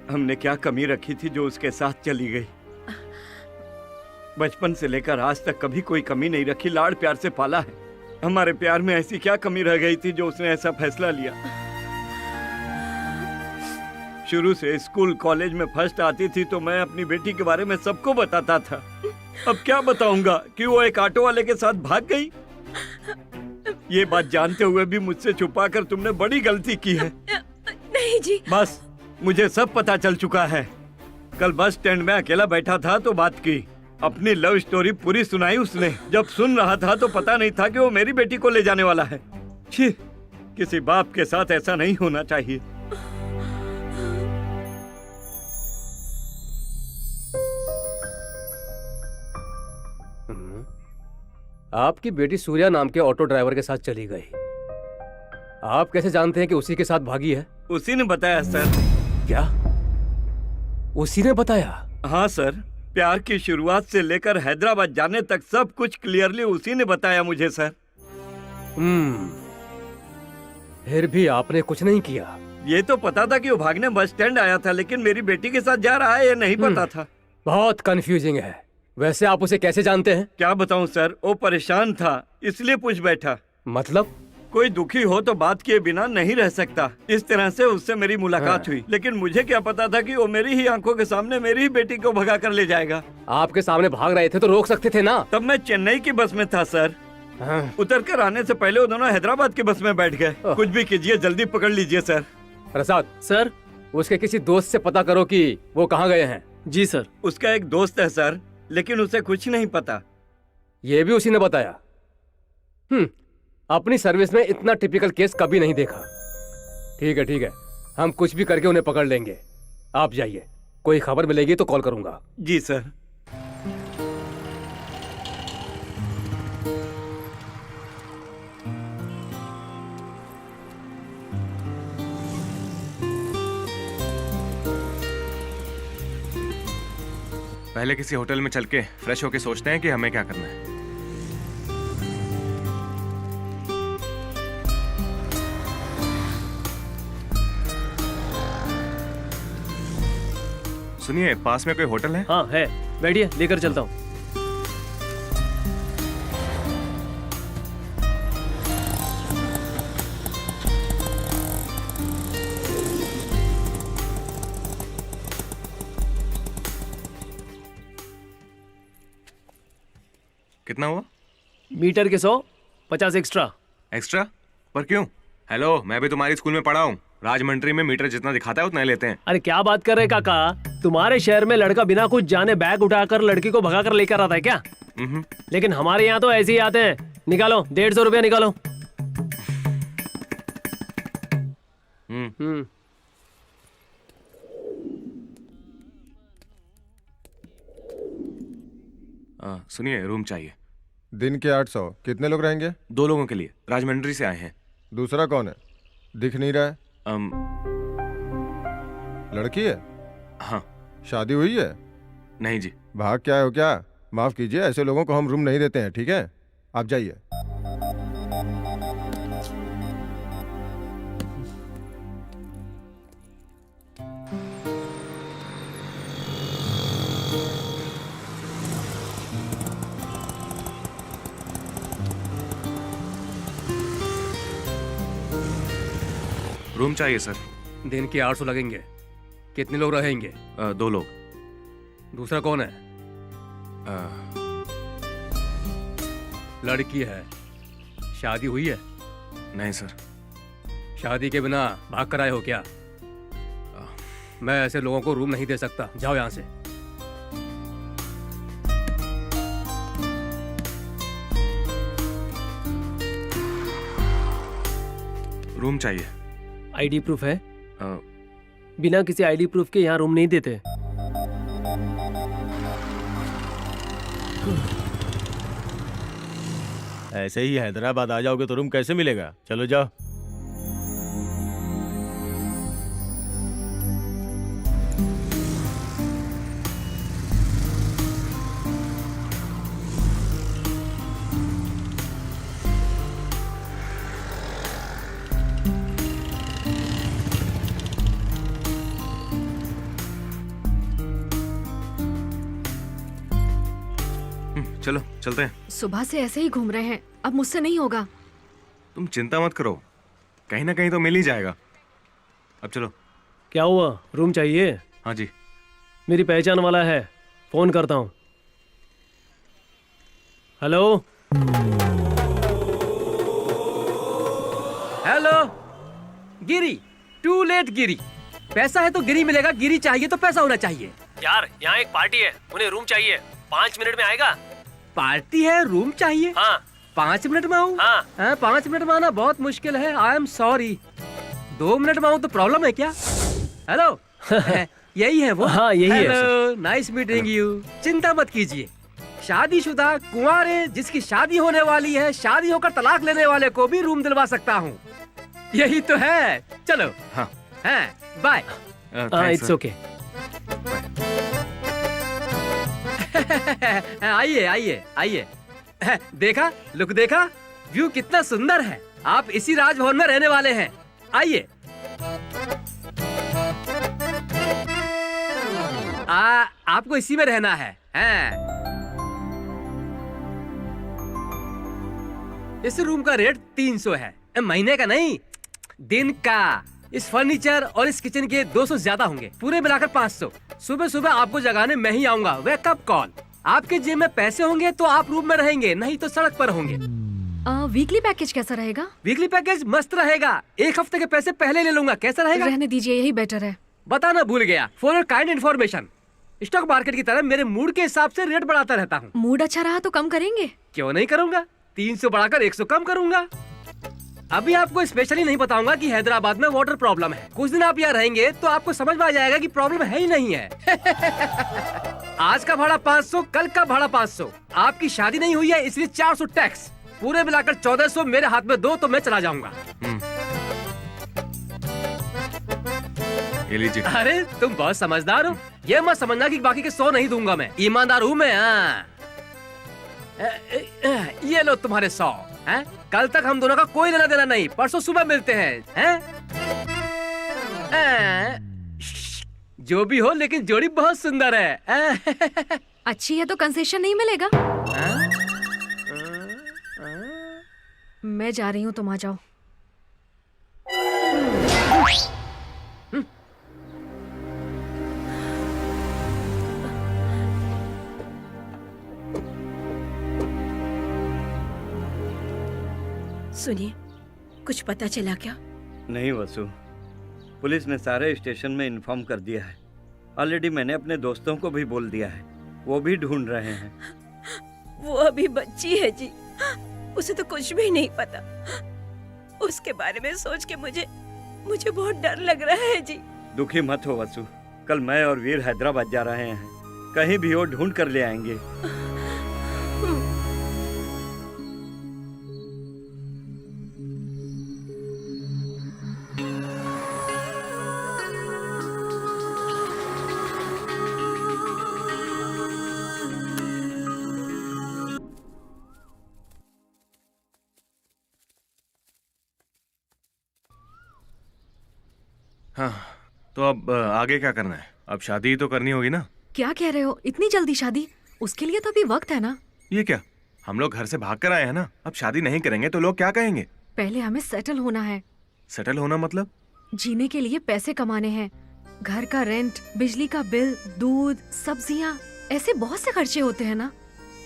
हमने क्या कमी रखी थी जो उसके साथ चली गई? बचपन से लेकर आज तक कभी कोई कमी नहीं रखी, लाड़ प्यार से पाला है। हमारे प्यार में ऐसी क्या कमी रह गई थी जो उसने ऐसा फैसला लिया? शुरू से स्कूल कॉलेज में फर्स्ट आती थी तो मैं अपनी बेटी के बारे में सबको बताता था। अब क्या बताऊंगा कि वो एक ऑटो वाले के साथ भाग गई? ये बात जानते हुए भी मुझसे छुपाकर तुमने बड़ी गलती की है। नहीं जी। बस मुझे सब पता चल चुका है। कल बस स्टैंड में अकेला बैठा था तो बात की, अपनी लव स्टोरी पूरी सुनाई उसने। जब सुन रहा था तो पता नहीं था कि वो मेरी बेटी को ले जाने वाला है। छी, किसी बाप के साथ ऐसा नहीं होना चाहिए। आपकी बेटी सूर्या नाम के ऑटो ड्राइवर के साथ चली गई। आप कैसे जानते हैं कि उसी के साथ भागी है? उसी ने बताया सर। क्या उसी ने बताया? हाँ सर, प्यार की शुरुआत से लेकर हैदराबाद जाने तक सब कुछ क्लियरली उसी ने बताया मुझे सर। फिर भी आपने कुछ नहीं किया? ये तो पता था कि वो भागने बस स्टैंड आया था, लेकिन मेरी बेटी के साथ जा रहा है ये नहीं पता था। बहुत कंफ्यूजिंग है। वैसे आप उसे कैसे जानते हैं? क्या बताऊं सर, वो परेशान था इसलिए पूछ बैठा। मतलब? कोई दुखी हो तो बात किए बिना नहीं रह सकता। इस तरह से उससे मेरी मुलाकात हुई, लेकिन मुझे क्या पता था कि वो मेरी ही आंखों के सामने मेरी ही बेटी को भगा कर ले जाएगा। आपके सामने भाग रहे थे तो रोक सकते थे ना? तब मैं चेन्नई की बस में था सर। उतर कर आने से पहले वो दोनों हैदराबाद की बस में बैठ गए। कुछ भी कीजिए, जल्दी पकड़ लीजिए सर। प्रसाद सर। उसके किसी दोस्त से पता करो कि वो कहाँ गए हैं। जी सर। उसका एक दोस्त है सर, लेकिन उसे कुछ नहीं पता। ये भी उसी ने बताया? अपनी सर्विस में इतना टिपिकल केस कभी नहीं देखा। ठीक है, हम कुछ भी करके उन्हें पकड़ लेंगे। आप जाइए, कोई खबर मिलेगी तो कॉल करूंगा। जी सर। पहले किसी होटल में चल के फ्रेश होके सोचते हैं कि हमें क्या करना है। सुनिए, पास में कोई होटल है? हाँ है, बैठिए, लेकर चलता हूँ। कितना हुआ? मीटर के 100, 50 एक्स्ट्रा। एक्स्ट्रा? पर क्यों? हेलो, मैं भी तुम्हारी स्कूल में पढ़ा हूँ। राजमंड्री में मीटर जितना दिखाता है उतना ही लेते हैं। अरे क्या बात कर रहे काका, तुम्हारे शहर में लड़का बिना कुछ जाने बैग उठाकर लड़की को भगा कर लेकर आता है क्या? लेकिन हमारे यहाँ तो ऐसे ही आते हैं। निकालो 150 रुपया निकालो। सुनिए, रूम चाहिए। दिन के 800। कितने लोग रहेंगे? 2 लोगों के लिए। राजमंड्री से आए हैं। दूसरा कौन है? दिख नहीं रहा है। लड़की है? हाँ। शादी हुई है? नहीं जी। भाग क्या हो क्या? माफ कीजिए, ऐसे लोगों को हम रूम नहीं देते हैं। ठीक है, आप जाइए। रूम चाहिए सर। दिन के 800 लगेंगे। कितने लोग रहेंगे? 2 लोग। दूसरा कौन है? लड़की है। शादी हुई है? नहीं सर। शादी के बिना भाग कर आए हो क्या? मैं ऐसे लोगों को रूम नहीं दे सकता। जाओ यहाँ से। रूम चाहिए। आईडी प्रूफ है? बिना किसी आईडी प्रूफ के यहाँ रूम नहीं देते। ऐसे ही हैदराबाद आ जाओगे तो रूम कैसे मिलेगा? चलो जाओ। चलो चलते हैं। सुबह से ऐसे ही घूम रहे हैं, अब मुझसे नहीं होगा। तुम चिंता मत करो, कहीं ना कहीं तो मिल ही जाएगा। अब चलो। क्या हुआ, रूम चाहिए? हाँ जी। मेरी पहचान वाला है, फोन करता हूँ। Hello hello Giri, to let Giri. पैसा है तो गिरी मिलेगा, गिरी चाहिए तो पैसा होना चाहिए। यार यहाँ एक पार्टी है, उन्हें रूम चाहिए, 5 मिनट में आएगा? पार्टी है, रूम चाहिए? हाँ। 5 मिनट में आऊँ? हाँ। 5 मिनट में आना बहुत मुश्किल है, आई एम सॉरी। 2 मिनट में आऊँ तो प्रॉब्लम है क्या? हेलो यही है वो? हाँ यही है। Hello, nice meeting you. चिंता मत कीजिए, शादीशुदा कुंवारे जिसकी शादी होने वाली है, शादी होकर तलाक लेने वाले को भी रूम दिलवा सकता हूँ। यही तो है। चलो। हाँ। बाय। It's okay. आइए आइए आइए। देखा, लुक देखा, व्यू कितना सुंदर है। आप इसी राजभवन में रहने वाले हैं। आइए। आपको इसी में रहना है। इस रूम का रेट 300 है, महीने का नहीं, दिन का। इस फर्नीचर और इस किचन के 200 ज्यादा होंगे, पूरे मिलाकर 500। सुबह सुबह आपको जगाने मैं ही आऊंगा, वेकअप कॉल। आपके जेब में पैसे होंगे तो आप रूम में रहेंगे, नहीं तो सड़क पर होंगे। वीकली पैकेज कैसा रहेगा? वीकली पैकेज मस्त रहेगा, 1 हफ्ते के पैसे पहले ले लूंगा। कैसा रहेगा? रहने दीजिए, यही बेटर है। बताना भूल गया, for your kind information, stock market की तरह मेरे मूड के हिसाब से रेट बढ़ाता रहता हूँ। मूड अच्छा रहा तो कम करेंगे? क्यों नहीं करूँगा, 300 बढ़ाकर 100 कम करूँगा। अभी आपको स्पेशली नहीं बताऊंगा कि हैदराबाद में वाटर प्रॉब्लम है। कुछ दिन आप यहाँ रहेंगे तो आपको समझ में आ जाएगा कि प्रॉब्लम है ही नहीं है। आज का भाड़ा 500, कल का भाड़ा 500। आपकी शादी नहीं हुई है इसलिए 400 टैक्स, पूरे मिलाकर 1400 मेरे हाथ में दो तो मैं चला जाऊंगा। ये लीजिए। अरे तुम बहुत समझदार हो, ये मत समझना कि बाकी के 100 नहीं दूंगा मैं, ईमानदार हूँ मैं। ये लो तुम्हारे 100। कल तक हम दोनों का कोई लेना देना नहीं, परसों सुबह मिलते हैं। जो भी हो, लेकिन जोड़ी बहुत सुंदर है। अच्छी है तो कंसेशन नहीं मिलेगा? मैं जा रही हूँ, तुम आ जाओ। सुनिए, कुछ पता चला क्या? नहीं वसु, पुलिस ने सारे स्टेशन में इन्फॉर्म कर दिया है। ऑलरेडी मैंने अपने दोस्तों को भी बोल दिया है, वो भी ढूंढ रहे हैं। वो अभी बच्ची है जी, उसे तो कुछ भी नहीं पता। उसके बारे में सोच के मुझे बहुत डर लग रहा है जी। दुखी मत हो वसु, कल मैं और वीर हैदराबाद जा रहे हैं, कहीं भी वो ढूंढ कर ले आएंगे। हाँ, तो अब आगे क्या करना है? अब शादी तो करनी होगी ना? क्या कह रहे हो, इतनी जल्दी शादी? उसके लिए तो अभी वक्त है ना। ये क्या, हम लोग घर से भाग कर आए हैं ना, अब शादी नहीं करेंगे तो लोग क्या कहेंगे? पहले हमें सेटल होना है। सेटल होना मतलब? जीने के लिए पैसे कमाने हैं, घर का रेंट, बिजली का बिल, दूध, सब्जियाँ, ऐसे बहुत से खर्चे होते हैं ना,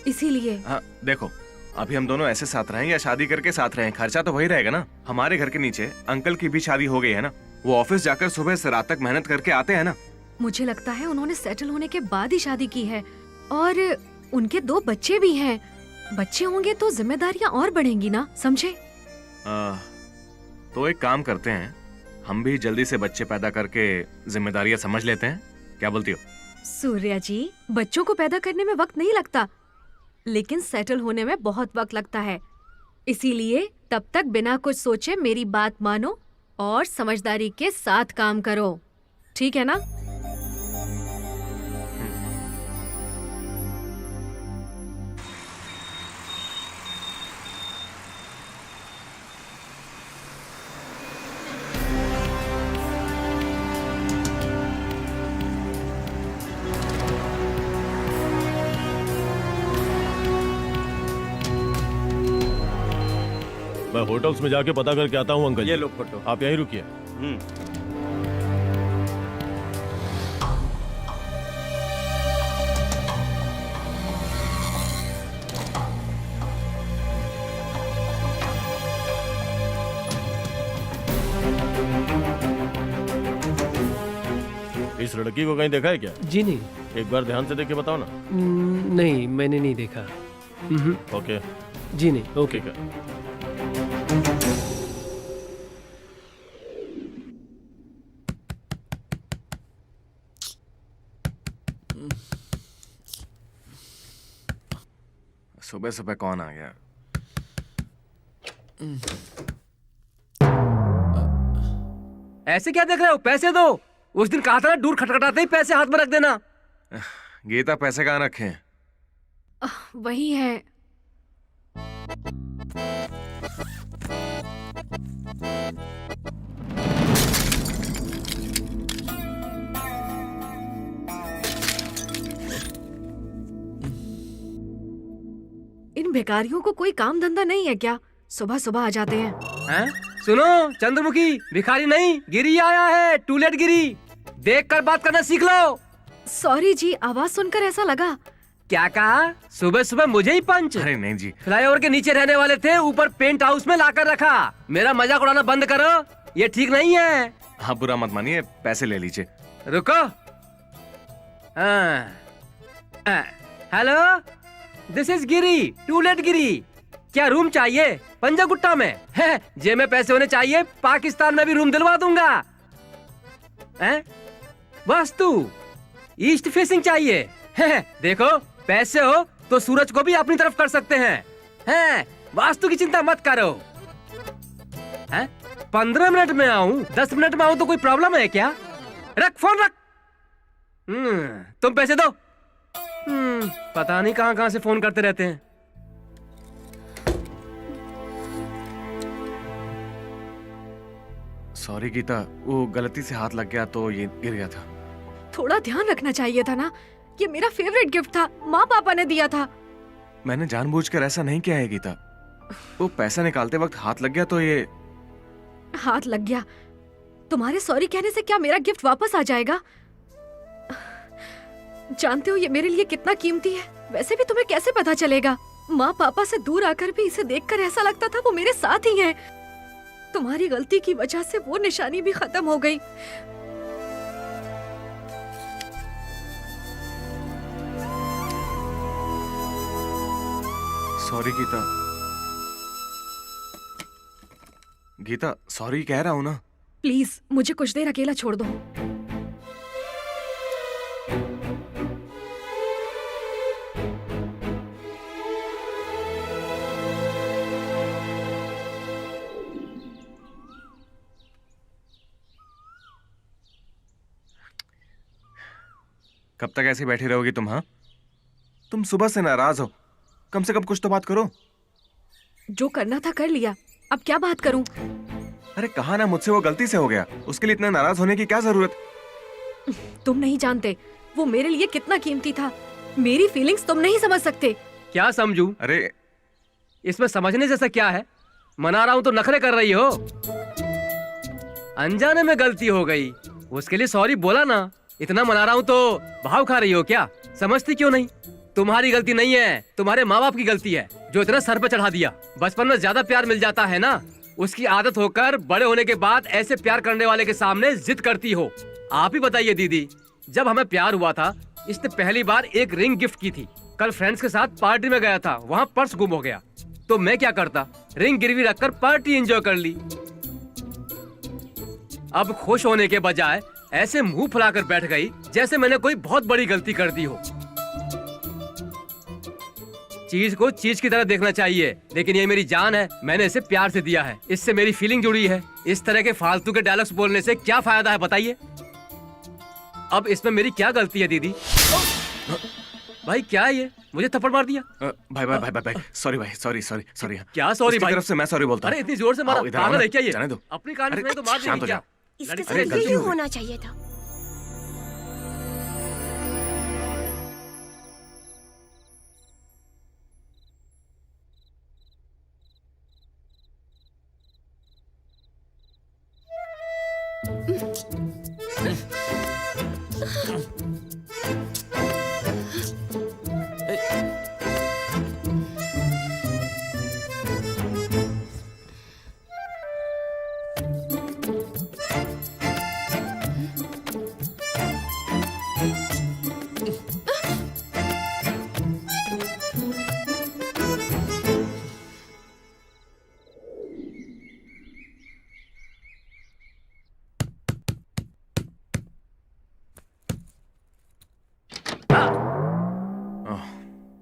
इसीलिए। हाँ देखो, अभी हम दोनों ऐसे साथ रहें या शादी करके साथ रहें, खर्चा तो वही रहेगा ना। हमारे घर के नीचे अंकल की भी शादी हो गई है ना, वो ऑफिस जाकर सुबह से रात तक मेहनत करके आते हैं ना। मुझे लगता है उन्होंने सेटल होने के बाद ही शादी की है, और उनके 2 बच्चे भी हैं। बच्चे होंगे तो जिम्मेदारियां और बढ़ेंगी ना, समझे? तो एक काम करते हैं, हम भी जल्दी से बच्चे पैदा करके जिम्मेदारियां समझ लेते हैं, क्या बोलती हो? सूर्या जी, बच्चों को पैदा करने में वक्त नहीं लगता, लेकिन सेटल होने में बहुत वक्त लगता है, इसीलिए तब तक बिना कुछ सोचे मेरी बात मानो और समझदारी के साथ काम करो, ठीक है ना? मैं होटल्स में जाके पता करके आता हूँ अंकल ये जी। लो फोटो। आप यहीं रुकिए। इस लड़की को कहीं देखा है क्या? जी नहीं। एक बार ध्यान से देख के बताओ ना। नहीं, मैंने नहीं देखा। ओके। जी नहीं। ओके। ठीक है। सुबह सुबह कौन आ गया? ऐसे क्या देख रहे हो? पैसे दो। उस दिन कहा था ना, दूर खटखटाते ही पैसे हाथ में रख देना। गीता, पैसे कहाँ रखे हैं? वही है। इन भिखारियों को कोई काम धंधा नहीं है क्या? सुबह सुबह आ जाते हैं। हैं? सुनो चंद्रमुखी, भिखारी नहीं, गिरी आया है। टूलेट गिरी। देख कर बात करना सीख लो। सॉरी जी, आवाज सुनकर ऐसा लगा। क्या कहा? सुबह सुबह मुझे ही पंच? अरे नहीं जी। फ्लाईओवर के नीचे रहने वाले थे, ऊपर पेंट हाउस में लाकर रखा। मेरा मजाक उड़ाना बंद करो, ये ठीक नहीं है। हाँ, बुरा मत मानिए, पैसे ले लीजिए। रुको। Hello, this is Giri, to let Giri. क्या रूम चाहिए? पंजा गुट्टा में है, जेब में पैसे होने चाहिए। पाकिस्तान में भी रूम दिलवा दूंगा। वास्तु ईस्ट फेसिंग चाहिए है। देखो, पैसे हो तो सूरज को भी अपनी तरफ कर सकते हैं। वास्तु की चिंता मत करो। 15 मिनट में आऊं, 10 मिनट में आऊं तो कोई प्रॉब्लम है क्या? रख फोन, रख। तुम पैसे दो। पता नहीं कहां कहां से फोन करते रहते हैं। सॉरी गीता, वो गलती से हाथ लग गया तो ये गिर गया था। थोड़ा ध्यान रखना चाहिए था ना, ये मेरा फेवरेट गिफ्ट था, माँ पापा ने दिया था। मैंने जानबूझकर ऐसा नहीं किया है गीता। वो पैसा निकालते वक्त हाथ लग गया तो ये। हाथ लग गया? तुम्हारे सॉरी कहने से क्या मेरा गिफ्ट वापस आ जाएगा? जानते हो ये मेरे लिए कितना कीमती है। वैसे भी तुम्हें कैसे पता चलेगा? माँ पापा से दूर आकर भी इसे देखकर ऐसा लगता था वो मेरे साथ ही हैं। तुम्हारी गलती की वजह से वो निशानी भी खत्म हो गई। सॉरी गीता। गीता, सॉरी कह रहा हूँ ना। प्लीज मुझे कुछ देर अकेला छोड़ दो। कब तक ऐसे बैठी रहोगी तुम? हाँ, तुम सुबह से नाराज हो, कम से कम कुछ तो बात करो। जो करना था कर लिया, अब क्या बात करूं? अरे कहा ना, मुझसे वो गलती से हो गया, उसके लिए इतना नाराज होने की क्या जरूरत? तुम नहीं जानते वो मेरे लिए कितना कीमती था। मेरी फीलिंग्स तुम नहीं समझ सकते। क्या समझूं? अरे इसमें समझने जैसा क्या है? मना रहा हूं तो नखरे कर रही हो। अनजाने में गलती हो गई, उसके लिए सॉरी बोला ना। इतना मना रहा हूं तो भाव खा रही हो क्या? समझती क्यों नहीं? तुम्हारी गलती नहीं है, तुम्हारे माँ बाप की गलती है जो इतना सर पे चढ़ा दिया। बचपन में ज्यादा प्यार मिल जाता है ना, उसकी आदत होकर बड़े होने के बाद ऐसे प्यार करने वाले के सामने जिद करती हो। आप ही बताइए दीदी, जब हमें प्यार हुआ था इसने पहली बार एक रिंग गिफ्ट की थी। कल फ्रेंड्स के साथ पार्टी में गया था, वहाँ पर्स गुम हो गया तो मैं क्या करता? रिंग गिरवी रखकर पार्टी एंजॉय कर ली। अब खुश होने के बजाय ऐसे मुंह फुलाकर बैठ गई जैसे मैंने कोई बहुत बड़ी गलती कर दी हो। चीज को चीज की तरह देखना चाहिए, लेकिन ये मेरी जान है, मैंने इसे प्यार से दिया है, इससे मेरी फीलिंग जुड़ी है। इस तरह के फालतू के डायलॉग्स बोलने से क्या फायदा है बताइए? अब इसमें मेरी क्या गलती है दीदी? भाई क्या है ये? मुझे थप्पड़ मार दिया। भाई भाई भाई भाई भाई सॉरी भाई, सॉरी सॉरी सॉरी। क्या सॉरी भाई? तरफ से मैं सॉरी बोलता हूँ। अरे इतनी जोर से मारा, आओ, इधर आओ पागल ना। है क्या ये? जाने दो। अपनी कहानी अरे, सुनाई तो मार शांत हो देंगे क्या? जाओ। इसके अरे, साथ गलती यही हो गई। होना चाहिए था।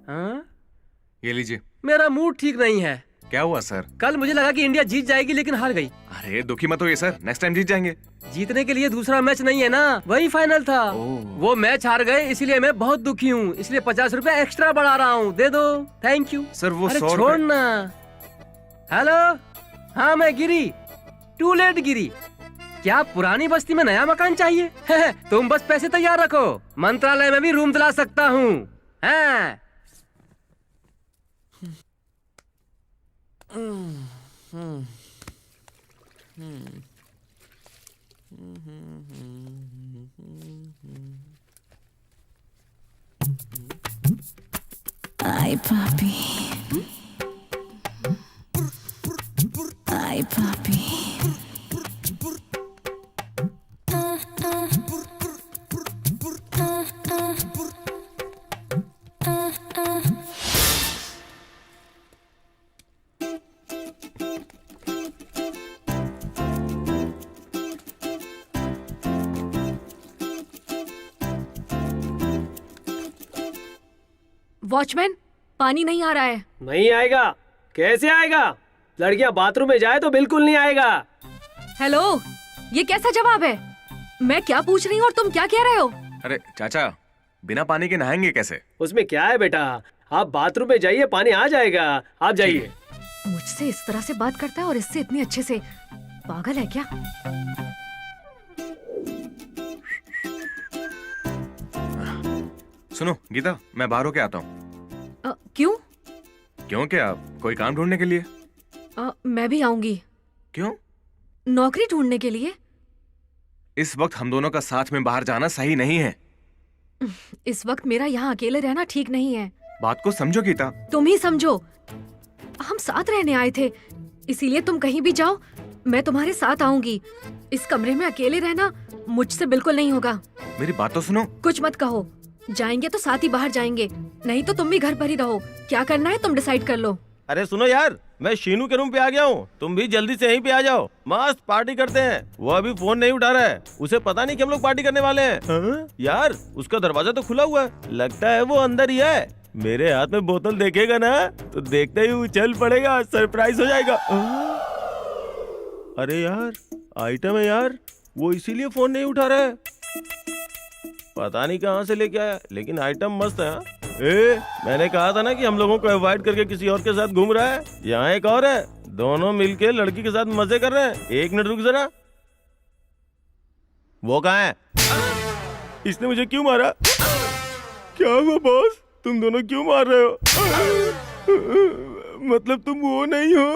हाँ? ये लीजिए। मेरा मूड ठीक नहीं है। क्या हुआ सर? कल मुझे लगा कि इंडिया जीत जाएगी लेकिन हार गई। अरे दुखी मत होइए सर, नेक्स्ट टाइम जीत जाएंगे। जीतने के लिए दूसरा मैच नहीं है ना, वही फाइनल था। वो मैच हार गए इसीलिए मैं बहुत दुखी हूँ, इसलिए 50 रुपए एक्स्ट्रा बढ़ा रहा हूँ, दे दो। थैंक यू सर वो अरे 100 छोड़ रुपए। ना। हेलो, हाँ मैं गिरी, टू लेट गिरी। क्या पुरानी बस्ती में नया मकान चाहिए? तुम बस पैसे तैयार रखो, मंत्रालय में भी रूम दिला सकता हूँ। हाँ। Ay, papi. Ay, papi. Watchman, पानी नहीं आ रहा है। नहीं आएगा? कैसे आएगा? लड़कियां बाथरूम में जाए तो बिल्कुल नहीं आएगा। हेलो, ये कैसा जवाब है? मैं क्या पूछ रही हूँ और तुम क्या कह रहे हो? अरे चाचा, बिना पानी के नहाएंगे कैसे? उसमें क्या है बेटा, आप बाथरूम में जाइए, पानी आ जाएगा, आप जाइए। मुझसे इस तरह से बात करता है और इससे इतने अच्छे से। पागल है क्या? सुनो गीता, मैं बाहर होके आता हूँ। क्यों? क्यों क्या? कोई काम ढूंढने के लिए। मैं भी आऊंगी। क्यों? नौकरी ढूंढने के लिए। इस वक्त हम दोनों का साथ में बाहर जाना सही नहीं है। इस वक्त मेरा यहाँ अकेले रहना ठीक नहीं है। बात को समझो गीता। तुम ही समझो, हम साथ रहने आए थे, इसीलिए तुम कहीं भी जाओ मैं तुम्हारे साथ आऊंगी। इस कमरे में अकेले रहना मुझसे बिल्कुल नहीं होगा। मेरी बात तो सुनो। कुछ मत कहो, जाएंगे तो साथ ही बाहर जाएंगे, नहीं तो तुम भी घर पर ही रहो। क्या करना है तुम डिसाइड कर लो। अरे सुनो यार, मैं शीनू के रूम पे आ गया हूँ, तुम भी जल्दी से यहीं पे आ जाओ, मस्त पार्टी करते हैं। वो अभी फोन नहीं उठा रहा है, उसे पता नहीं कि हम लोग पार्टी करने वाले हैं। हाँ? यार उसका दरवाजा तो खुला हुआ है, लगता है वो अंदर ही है। मेरे हाथ में बोतल देखेगा ना तो देखते ही उछल पड़ेगा, सरप्राइज हो जाएगा। अरे यार आइटम है यार, वो इसीलिए फोन नहीं उठा रहा है। पता नहीं कहाँ से लेके आया, लेकिन आइटम मस्त है। मैंने कहा था ना कि हम लोगों को अवॉइड करके किसी और के साथ घूम रहा है। यहाँ एक और है, दोनों मिलके लड़की के साथ मजे कर रहे हैं। एक मिनट रुक जरा। वो कहाँ है? इसने मुझे क्यों मारा? क्या हुआ बॉस, तुम दोनों क्यों मार रहे हो? मतलब तुम वो नहीं हो?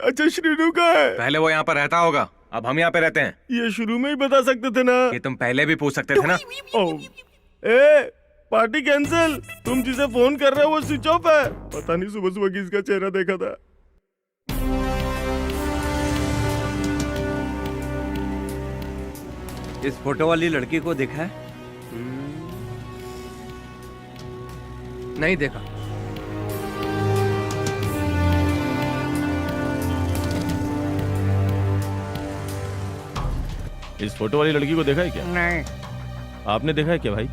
अच्छा श्रीनू का है? पहले वो यहाँ पर रहता होगा, अब हम यहाँ पे रहते हैं। ये शुरू में ही बता सकते थे ना। ये तुम पहले भी पूछ सकते थे ना। पार्टी कैंसिल, तुम जिसे फोन कर रहे हो वो स्विच ऑफ है। पता नहीं सुबह सुबह किसका चेहरा देखा था। इस फोटो वाली लड़की को देखा है? नहीं देखा। इस फोटो वाली लड़की को देखा है क्या? नहीं। आपने देखा है क्या भाई?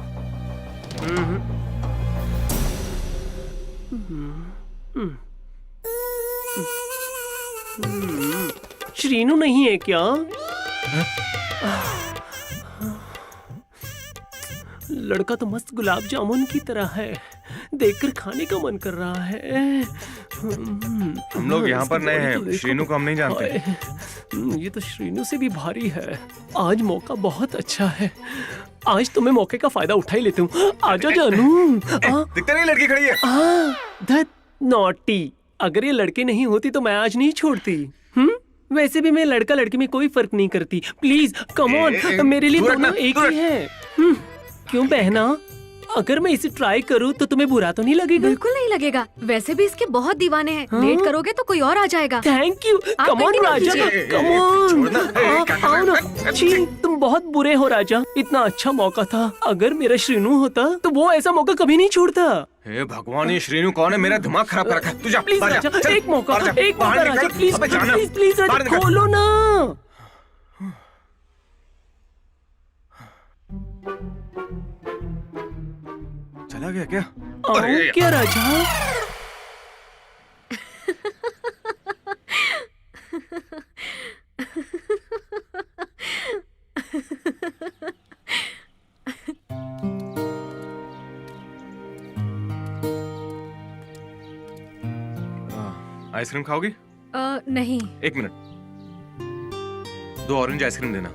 श्रीनू नहीं है क्या? लड़का तो मस्त गुलाब जामुन की तरह है, देखकर खाने का मन कर रहा है। हम लोग यहाँ पर नए हैं, श्रीनू को हम नहीं जानते। ये तो श्रीनू से भी भारी है। आज मौका बहुत अच्छा है, आज तो मैं मौके का फायदा उठा ही लेती हूँ। आजा जानू। दिखता नहीं लड़की खड़ी है। धत नॉटी, अगर ये लड़के नहीं होती तो मैं आज नहीं छोड़ती। वैसे भी मैं लड़का लड़की में कोई फर्क नहीं करती। प्लीज कम ऑन, मेरे लिए दोनों एक ही है। क्यों बहना, अगर मैं इसे ट्राई करूँ तो तुम्हें बुरा तो नहीं लगेगा? बिल्कुल नहीं लगेगा, वैसे भी इसके बहुत दीवाने हैं। लेट करोगे तो कोई और आ जाएगा। Thank you. Come on Raja, come on. आओ ना। छी, तुम बहुत बुरे हो राजा, इतना अच्छा मौका था। अगर मेरा श्रीनू होता तो वो ऐसा मौका कभी नहीं छोड़ता। हे भगवान, ये श्रीनू कौन है? मेरा दिमाग खराब कर रखा है। तू जा, प्लीज बाहर जा, राजा, चल, एक मौका, बाहर जा, एक मौका बाहर राजा, निकल। प्लीज अबे जाना, प्लीज प्लीज राजा, बाहर निकल। खोलो ना। चला गया क्या? आओ क्या राजा? आइसक्रीम खाओगी? नहीं। एक मिनट, 2 ऑरेंज आइसक्रीम देना।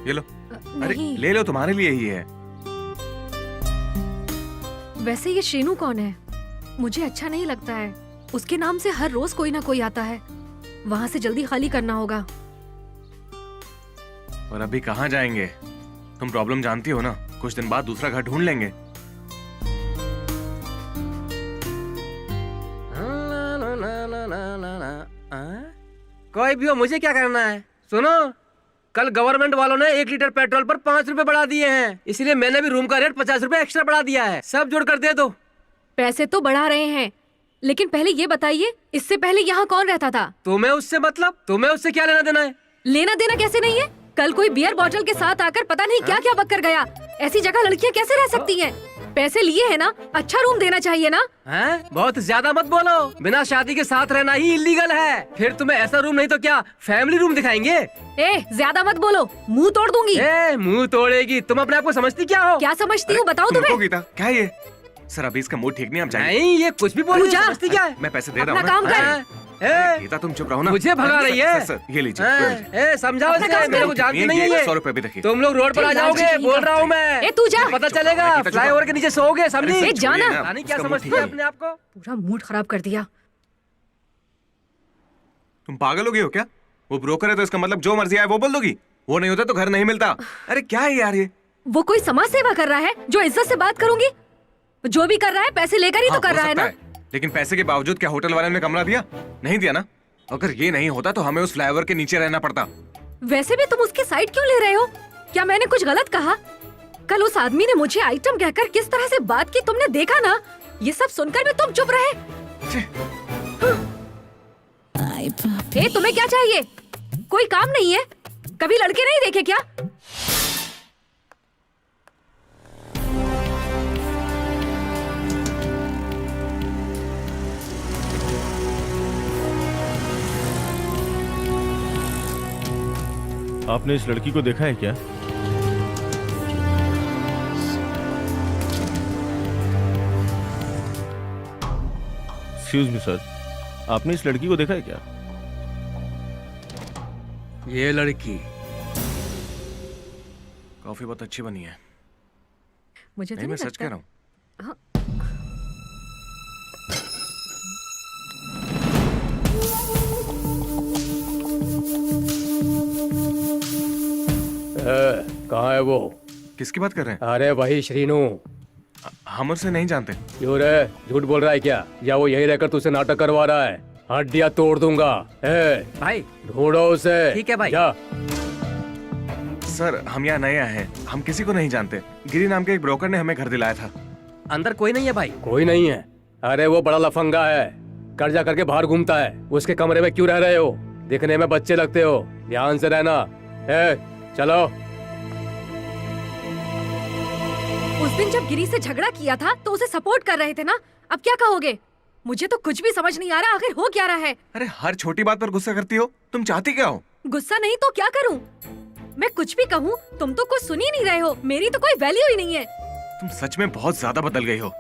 ये लो। अरे नहीं। ले लो, तुम्हारे लिए ही है। वैसे ये श्रीनू कौन है? मुझे अच्छा नहीं लगता है। उसके नाम से हर रोज कोई ना कोई आता है। वहाँ से जल्दी खाली करना होगा। और अभी कहाँ जाएंगे? तुम प्रॉब्लम जानती हो ना, कुछ दिन बाद दूसरा घर ढूंढ लेंगे। कोई भी हो, मुझे क्या करना है? सुनो, कल गवर्नमेंट वालों ने 1 लीटर पेट्रोल पर 5 रुपए बढ़ा दिए हैं, इसलिए मैंने भी रूम का रेट 50 रुपए एक्स्ट्रा बढ़ा दिया है। सब जोड़ कर दे दो। पैसे तो बढ़ा रहे हैं, लेकिन पहले ये बताइए, इससे पहले यहाँ कौन रहता था? तुम्हें उससे मतलब? तुम्हें उससे क्या लेना देना है? लेना देना कैसे नहीं है? कल कोई बियर बॉटल के साथ आकर पता नहीं क्या क्या बक कर गया। ऐसी जगह लड़कियाँ कैसे रह सकती हैं? पैसे लिए है ना, अच्छा रूम देना चाहिए ना। हैं? बहुत ज्यादा मत बोलो, बिना शादी के साथ रहना ही इलीगल है। फिर तुम्हें ऐसा रूम नहीं तो क्या फैमिली रूम दिखाएंगे? ज्यादा मत बोलो, मुंह तोड़ दूंगी। मुंह तोड़ेगी? तुम अपने आप को समझती क्या हो? क्या समझती हूँ बताओ तुम्हें? गीता, क्या है ये? सर अभी इसका मूड ठीक नहीं, हम जाएंगे। नहीं, ये कुछ भी बोलो, समझती क्या है? मैं पैसे दे रहा हूँ। अपना काम कर। गीता तुम चुप रहो ना। मुझे भगा रही है। सर, ये लीजिए। समझाओ इसे, मेरे को जानती नहीं है ये। 100 रुपए भी देखिए। तुम लोग रोड पर आ जाओगे, बोल रहा हूँ मैं। तू जा। पता चलेगा, फ्लाईओवर के नीचे सोओगे, समझी? जाना। क्या समझती है अपने आप को? पूरा मूड खराब कर दिया। तुम पागल हो गई हो क्या? वो ब्रोकर है तो इसका मतलब जो मर्जी आए वो बोल दोगी? वो नहीं होता तो घर नहीं मिलता। अरे क्या है यार ये? वो कोई समाज सेवा कर रहा है जो इज्जत से बात करूंगी? जो भी कर रहा है पैसे लेकर ही तो कर रहा है ना। लेकिन पैसे के बावजूद क्या होटल वाले ने कमरा दिया? नहीं दिया ना। अगर ये नहीं होता तो हमें उस फ्लाईओवर के नीचे रहना पड़ता। वैसे भी तुम उसके साइड क्यों ले रहे हो? क्या मैंने कुछ गलत कहा? कल उस आदमी ने मुझे आइटम कहकर किस तरह से बात की तुमने देखा ना। ये सब सुनकर भी तुम चुप रहे। तुम्हें क्या चाहिए? कोई काम नहीं है? कभी लड़के नहीं देखे क्या? आपने इस लड़की को देखा है क्या? एक्सक्यूज मी सर, आपने इस लड़की को देखा है क्या? ये लड़की कॉफी बहुत अच्छी बनी है। मुझे नहीं, मैं सच कह रहा हूँ। कहाँ है वो? किसकी बात कर रहे हैं? अरे वही श्रीनू। हम उससे नहीं जानते। क्यों रे, झूठ बोल रहा है क्या? या वो यही रहकर तुझसे नाटक करवा रहा है? हड्डियां तोड़ दूंगा। भाई ढूंढो उसे। ठीक है भाई। जा। सर हम यहाँ नए आए हैं, हम किसी को नहीं जानते। गिरी नाम के एक ब्रोकर ने हमें घर दिलाया था। अंदर कोई नहीं है भाई? कोई नहीं है। अरे वो बड़ा लफंगा है, कर्जा करके बाहर घूमता है। उसके कमरे में क्यों रह रहे हो? दिखने में बच्चे लगते हो, ध्यान से रहना। चलो। उस दिन जब गिरी से झगड़ा किया था तो उसे सपोर्ट कर रहे थे ना, अब क्या कहोगे? मुझे तो कुछ भी समझ नहीं आ रहा, आखिर हो क्या रहा है? अरे हर छोटी बात पर गुस्सा करती हो, तुम चाहती क्या हो? गुस्सा नहीं तो क्या करूं? मैं कुछ भी कहूं तुम तो कुछ सुन ही नहीं रहे हो, मेरी तो कोई वैल्यू ही नहीं है। तुम सच में बहुत ज्यादा बदल गई हो,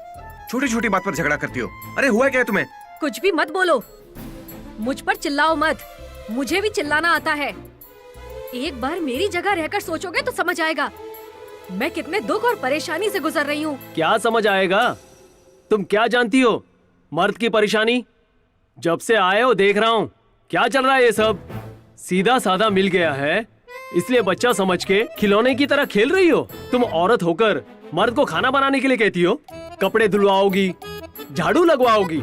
छोटी छोटी बात पर झगड़ा करती हो। अरे हुआ क्या है तुम्हें? कुछ भी मत बोलो, मुझ पर चिल्लाओ मत, मुझे भी चिल्लाना आता है। एक बार मेरी जगह रहकर सोचोगे तो समझ आएगा मैं कितने दुख और परेशानी से गुजर रही हूँ। क्या समझ आएगा? तुम क्या जानती हो मर्द की परेशानी? जब से आए हो देख रहा हूँ क्या चल रहा है। ये सब सीधा साधा मिल गया है, इसलिए बच्चा समझ के खिलौने की तरह खेल रही हो। तुम औरत होकर मर्द को खाना बनाने के लिए कहती हो, कपड़े धुलवाओगी, झाड़ू लगवाओगी।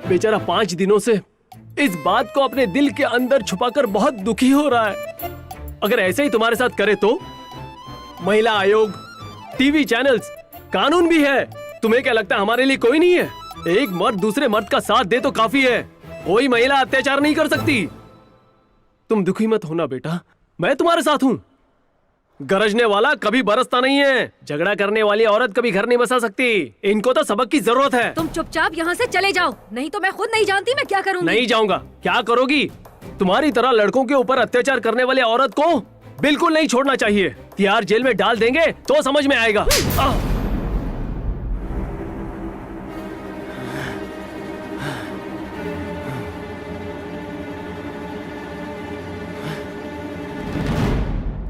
बेचारा 5 दिनों से इस बात को अपने दिल के अंदर छुपाकर बहुत दुखी हो रहा है। अगर ऐसे ही तुम्हारे साथ करे तो महिला आयोग, टीवी चैनल्स, कानून भी है। तुम्हें क्या लगता है हमारे लिए कोई नहीं है? एक मर्द दूसरे मर्द का साथ दे तो काफी है, कोई महिला अत्याचार नहीं कर सकती। तुम दुखी मत होना बेटा, मैं तुम्हारे साथ हूँ। गरजने वाला कभी बरसता नहीं है, झगड़ा करने वाली औरत कभी घर नहीं बसा सकती। इनको तो सबक की जरूरत है। तुम चुपचाप यहाँ से चले जाओ, नहीं तो मैं खुद नहीं जानती मैं क्या करूँगी। नहीं जाऊंगा। क्या करोगी? तुम्हारी तरह लड़कों के ऊपर अत्याचार करने वाले औरत को बिल्कुल नहीं छोड़ना चाहिए। तिहाड़ जेल में डाल देंगे तो समझ में आएगा।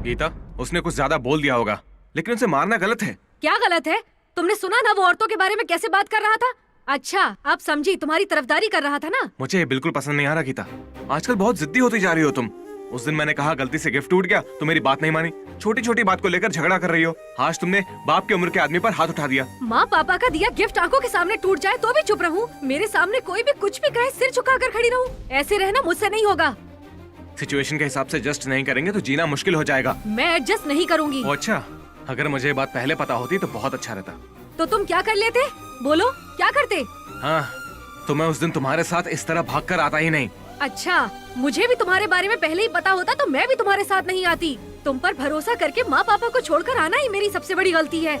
गीता, उसने कुछ ज्यादा बोल दिया होगा, लेकिन उसे मारना गलत है। क्या गलत है? तुमने सुना ना वो औरतों के बारे में कैसे बात कर रहा था? अच्छा, आप समझी, तुम्हारी तरफदारी कर रहा था ना। मुझे ये बिल्कुल पसंद नहीं आ रहा गीता, आजकल बहुत जिद्दी होती जा रही हो तुम। उस दिन मैंने कहा गलती से गिफ्ट टूट गया तो मेरी बात नहीं मानी, छोटी छोटी बात को लेकर झगड़ा कर रही हो। आज तुमने बाप की उम्र के आदमी पर हाथ उठा दिया। माँ पापा का दिया गिफ्ट आंखों के सामने टूट जाए तो भी चुप रहूं? मेरे सामने कोई भी कुछ भी कहे सिर झुकाकर खड़ी रहूं? ऐसे रहना मुझसे नहीं होगा। सिचुएशन के हिसाब से एडजस्ट नहीं करेंगे तो जीना मुश्किल हो जाएगा। मैं एडजस्ट नहीं करूंगी। अच्छा, अगर मुझे ये बात पहले पता होती तो बहुत अच्छा रहता। तो तुम क्या कर लेते? बोलो, क्या करते? हाँ, तो मैं उस दिन तुम्हारे साथ इस तरह भागकर आता ही नहीं। अच्छा, मुझे भी तुम्हारे बारे में पहले ही पता होता तो मैं भी तुम्हारे साथ नहीं आती। तुम पर भरोसा करके माँ पापा को छोड़कर आना ही मेरी सबसे बड़ी गलती है।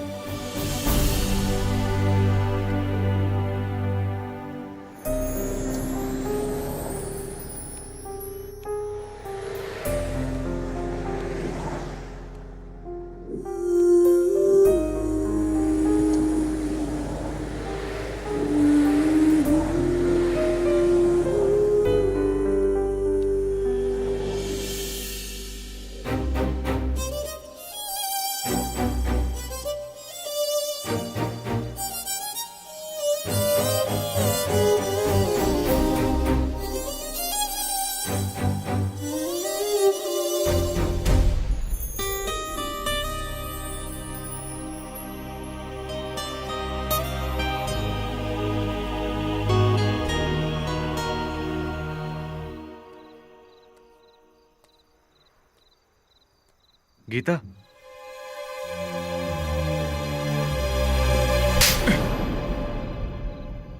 गीता,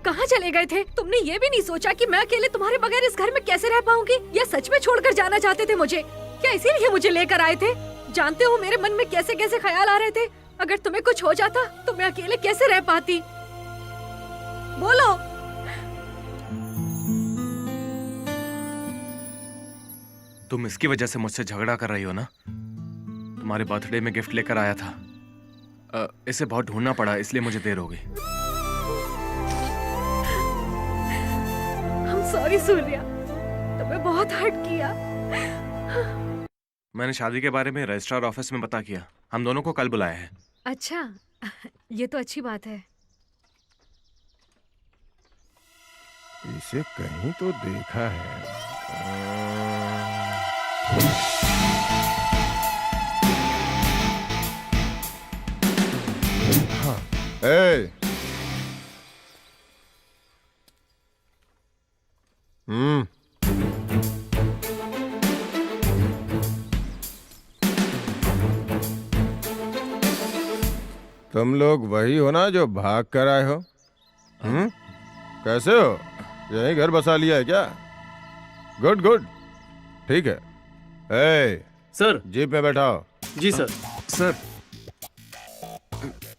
कहाँ चले गए थे? तुमने ये भी नहीं सोचा कि मैं अकेले तुम्हारे बगैर इस घर में कैसे रह पाऊंगी? या सच में छोड़कर जाना चाहते थे मुझे? क्या इसीलिए मुझे लेकर आए थे? जानते हो मेरे मन में कैसे कैसे ख्याल आ रहे थे? अगर तुम्हें कुछ हो जाता तो मैं अकेले कैसे रह पाती? बोलो। तुम इसकी वजह से मुझसे झगड़ा कर रही हो ना? तुम्हारे बर्थडे में गिफ्ट लेकर आया था, इसे बहुत ढूंढना पड़ा, इसलिए मुझे देर हो गई। सॉरी सूर्या, तुम्हें बहुत हर्ट किया। मैंने शादी के बारे में रजिस्ट्रार ऑफिस में पता किया, हम दोनों को कल बुलाया है। अच्छा, ये तो अच्छी बात है। इसे कहीं तो देखा है। हाँ। ए! तुम लोग वही हो ना जो भाग कर आए हो? कैसे हो? यही घर बसा लिया है क्या? गुड गुड, ठीक है। ए, सर। जीप में बैठाओ। जी सर। सर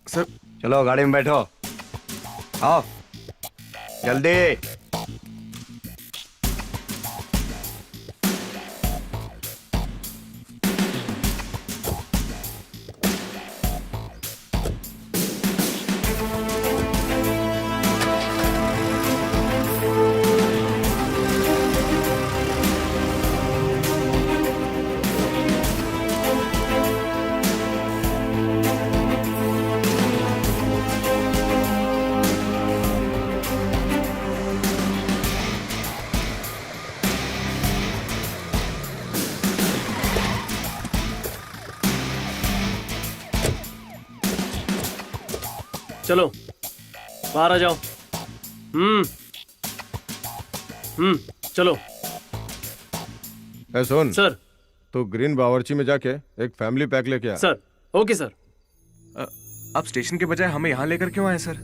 सर चलो गाड़ी में बैठो, आओ जल्दी। चलो बाहर आ जाओ। चलो। ए सुन सर। तो ग्रीन बावर्ची में जाके एक फैमिली पैक लेके आ। सर। Okay sir. आप स्टेशन के बजाय हमें यहाँ लेकर क्यों आए सर?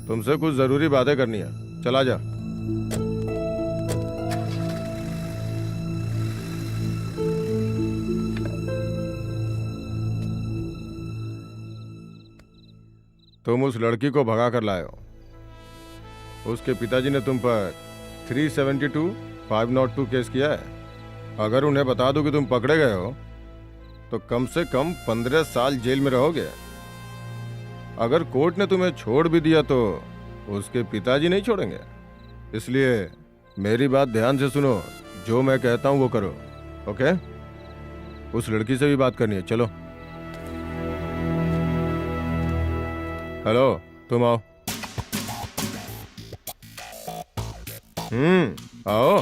तुमसे कुछ जरूरी बातें करनी है, चला जा। तुम उस लड़की को भगा कर लाए हो। उसके पिताजी ने तुम पर 372 502 केस किया है। अगर उन्हें बता दो कि तुम पकड़े गए हो तो कम से कम 15 साल जेल में रहोगे। अगर कोर्ट ने तुम्हें छोड़ भी दिया तो उसके पिताजी नहीं छोड़ेंगे। इसलिए मेरी बात ध्यान से सुनो, जो मैं कहता हूं वो करो, ओके? उस लड़की से भी बात करनी है, चलो। हेलो, तुम आओ। आओ।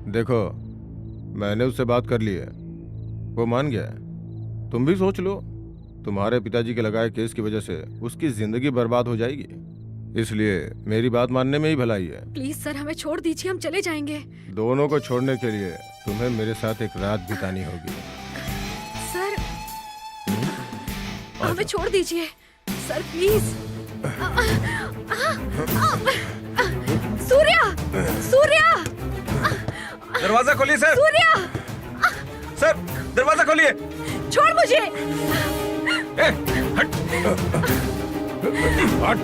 देखो, मैंने उससे बात कर ली है, वो मान गया है। तुम भी सोच लो, तुम्हारे पिताजी के लगाए केस की वजह से उसकी जिंदगी बर्बाद हो जाएगी। इसलिए मेरी बात मानने में ही भलाई है। प्लीज सर, हमें छोड़ दीजिए, हम चले जाएंगे। दोनों को छोड़ने के लिए तुम्हें मेरे साथ एक रात बितानी होगी। सर, हमें छोड़ दीजिए सर, प्लीज। सूर्या, सूर्या, दरवाजा खोलिए सर। सूर्या, सर दरवाजा खोलिए। छोड़ मुझे। ए, हट। हट।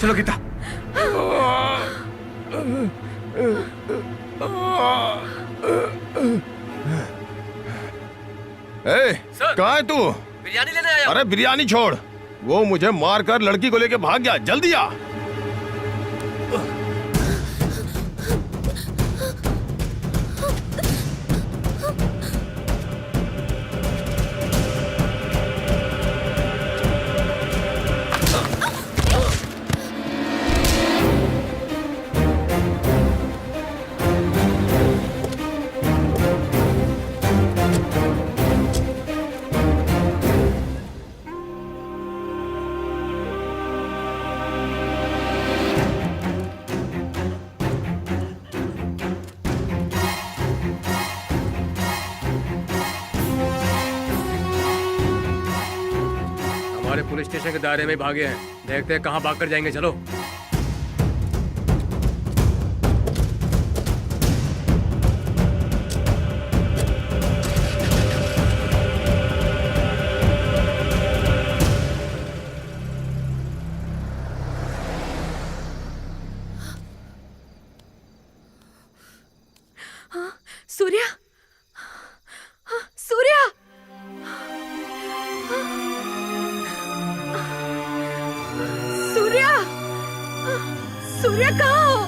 चलो गीता। कहाँ है तू? बिरयानी लेने आया। अरे बिरयानी छोड़, वो मुझे मारकर लड़की को लेके भाग गया। जल्दी आ। हमारे पुलिस स्टेशन के दायरे में भागे हैं, देखते हैं कहाँ भाग कर जाएंगे। चलो। सूर्या, सूर्या, सूर्या, सूर्या कहाँ हो?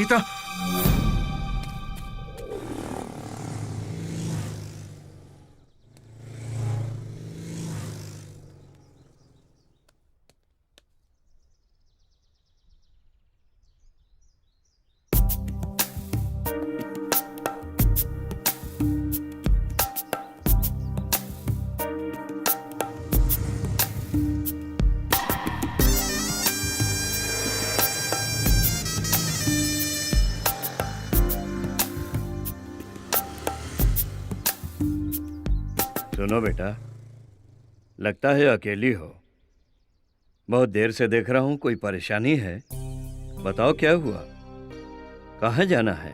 गीता, सुनो बेटा, लगता है अकेली हो। बहुत देर से देख रहा हूँ, कोई परेशानी है? बताओ क्या हुआ, कहाँ जाना है?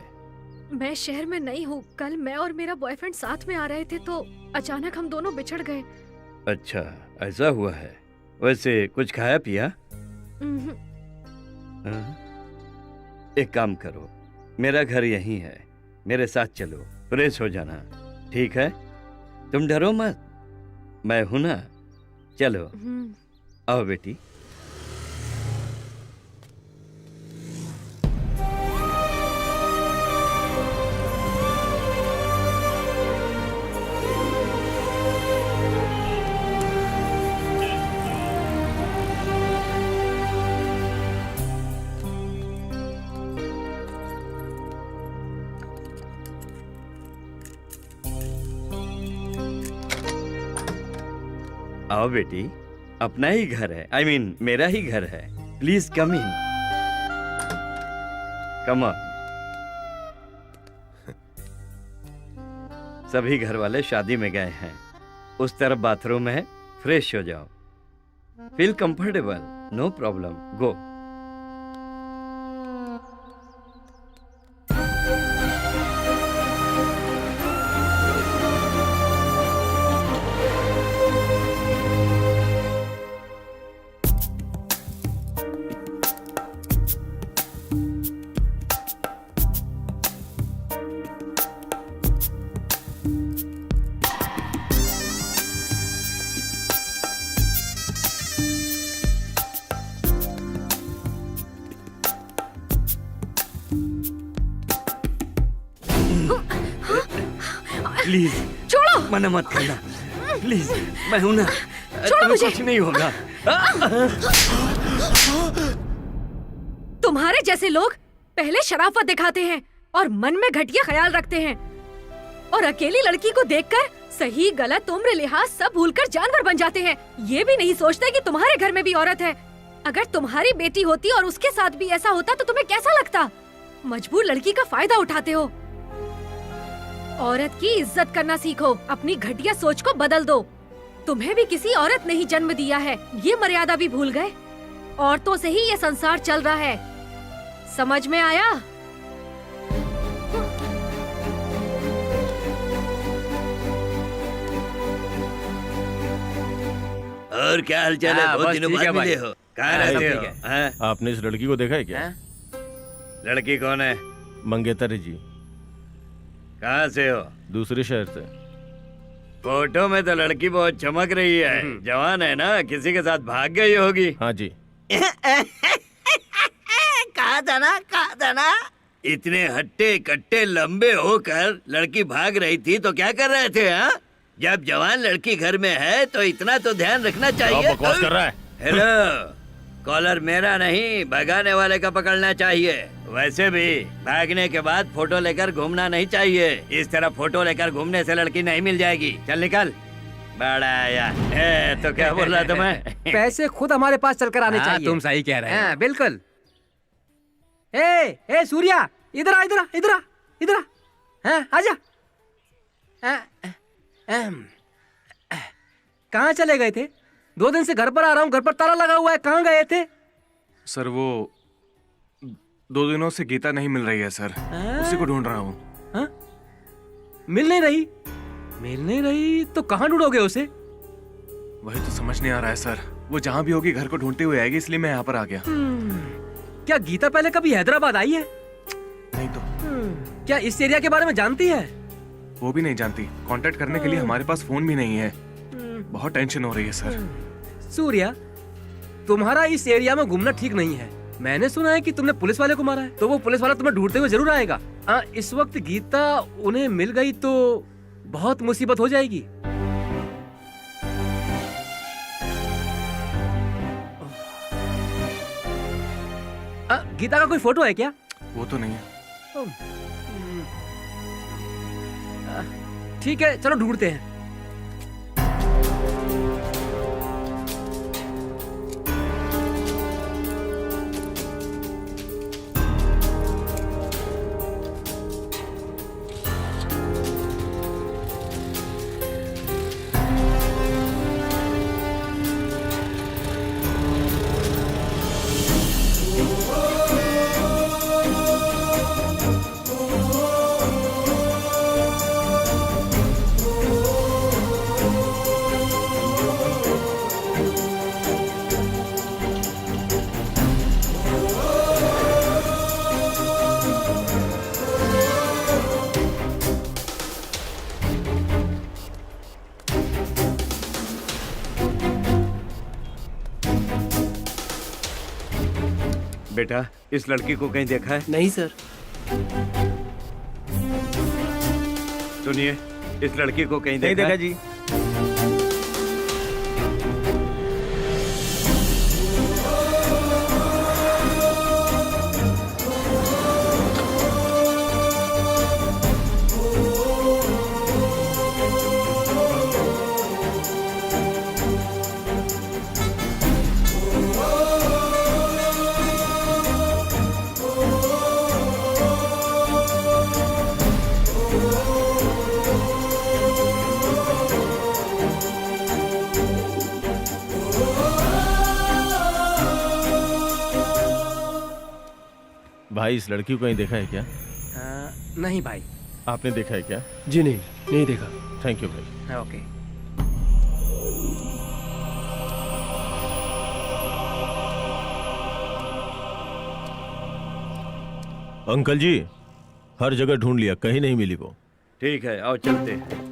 मैं शहर में नहीं हूँ। कल मैं और मेरा बॉयफ्रेंड साथ में आ रहे थे तो अचानक हम दोनों बिछड़ गए। अच्छा, ऐसा हुआ है। वैसे कुछ खाया पिया? हाँ? एक काम करो, मेरा घर यहीं है, मेरे साथ चलो, फ्रेश हो जाना, ठीक है? तुम डरो मत, मैं हूं ना। चलो आओ बेटी। आओ बेटी, अपना ही घर है, I mean, मेरा ही घर है। Please come in, come on. सभी घर वाले शादी में गए हैं, उस तरफ बाथरूम है, फ्रेश हो जाओ, feel comfortable, no problem, go. Please छोड़ो, मना मत करना, प्लीज, मैं हूं ना, छोड़ो मुझे। कुछ नहीं होगा। तुम्हारे जैसे लोग पहले शराफत दिखाते हैं और मन में घटिया ख्याल रखते हैं, और अकेली लड़की को देखकर सही गलत उम्र लिहाज सब भूलकर जानवर बन जाते हैं। ये भी नहीं सोचते कि तुम्हारे घर में भी औरत है। अगर तुम्हारी बेटी होती और उसके साथ भी ऐसा होता तो तुम्हें कैसा लगता? मजबूर लड़की का फायदा उठाते हो। औरत की इज्जत करना सीखो, अपनी घटिया सोच को बदल दो। तुम्हें भी किसी औरत ने ही जन्म दिया है, ये मर्यादा भी भूल गए। औरतों से ही ये संसार चल रहा है, समझ में आया? और क्या हाल चाल है? बहुत दिनों बाद मिले हो, कहाँ रहते हो? हाँ? आपने इस लड़की को देखा है क्या? लड़की कौन है? मंगेतर जी। कहाँ से हो? दूसरे शहर से। फोटो में तो लड़की बहुत चमक रही है, जवान है ना? किसी के साथ भाग गई होगी। हाँ जी। कहा था ना? इतने हट्टे कट्टे लंबे होकर लड़की भाग रही थी तो क्या कर रहे थे? हाँ, जब जवान लड़की घर में है तो इतना तो ध्यान रखना चाहिए। क्या बकवास कर रहा है? हेलो, कॉलर मेरा नहीं, भगाने वाले का पकड़ना चाहिए। वैसे भी भागने के बाद फोटो लेकर घूमना नहीं चाहिए। इस तरह फोटो लेकर घूमने से लड़की नहीं मिल जाएगी। चल निकल, बड़ा आया। तो क्या बोल रहा तुम्हें? पैसे खुद हमारे पास चलकर आने चाहिए। तुम सही कह रहे हो। बिल्कुल। ए सूर्या, इधर आ। आजा। कहाँ चले गए थे? 2 दिन से घर पर आ रहा हूँ, घर पर ताला लगा हुआ है, कहाँ गए थे? सर वो 2 दिनों से गीता नहीं मिल रही है सर, उसी को ढूंढ रहा हूँ। मिल नहीं रही तो कहाँ ढूंढोगे उसे? वही तो समझ नहीं आ रहा है सर। वो जहाँ भी होगी घर को ढूंढते हुए आएगी, इसलिए मैं यहाँ पर आ गया। क्या गीता पहले कभी हैदराबाद आई है? नहीं तो। क्या इस एरिया के बारे में जानती है? वो भी नहीं जानती। कांटेक्ट करने के लिए हमारे पास फोन भी नहीं है। बहुत टेंशन हो रही है सर। सूर्या, तुम्हारा इस एरिया में घूमना ठीक नहीं है। मैंने सुना है कि तुमने पुलिस वाले को मारा है, तो वो पुलिस वाला तुम्हें ढूंढते हुए जरूर आएगा। इस वक्त गीता उन्हें मिल गई तो बहुत मुसीबत हो जाएगी। गीता का कोई फोटो है क्या? वो तो नहीं है। ठीक है, चलो ढूंढते हैं। बेटा, इस लड़की को कहीं देखा है? नहीं सर। सुनिए, इस लड़की को कहीं नहीं देखा देखा है? जी। भाई, इस लड़की को कहीं देखा है क्या? नहीं भाई। आपने देखा है क्या? जी नहीं, नहीं देखा। थैंक यू भाई। ओके। अंकल जी, हर जगह ढूंढ लिया, कहीं नहीं मिली वो। ठीक है, आओ चलते हैं।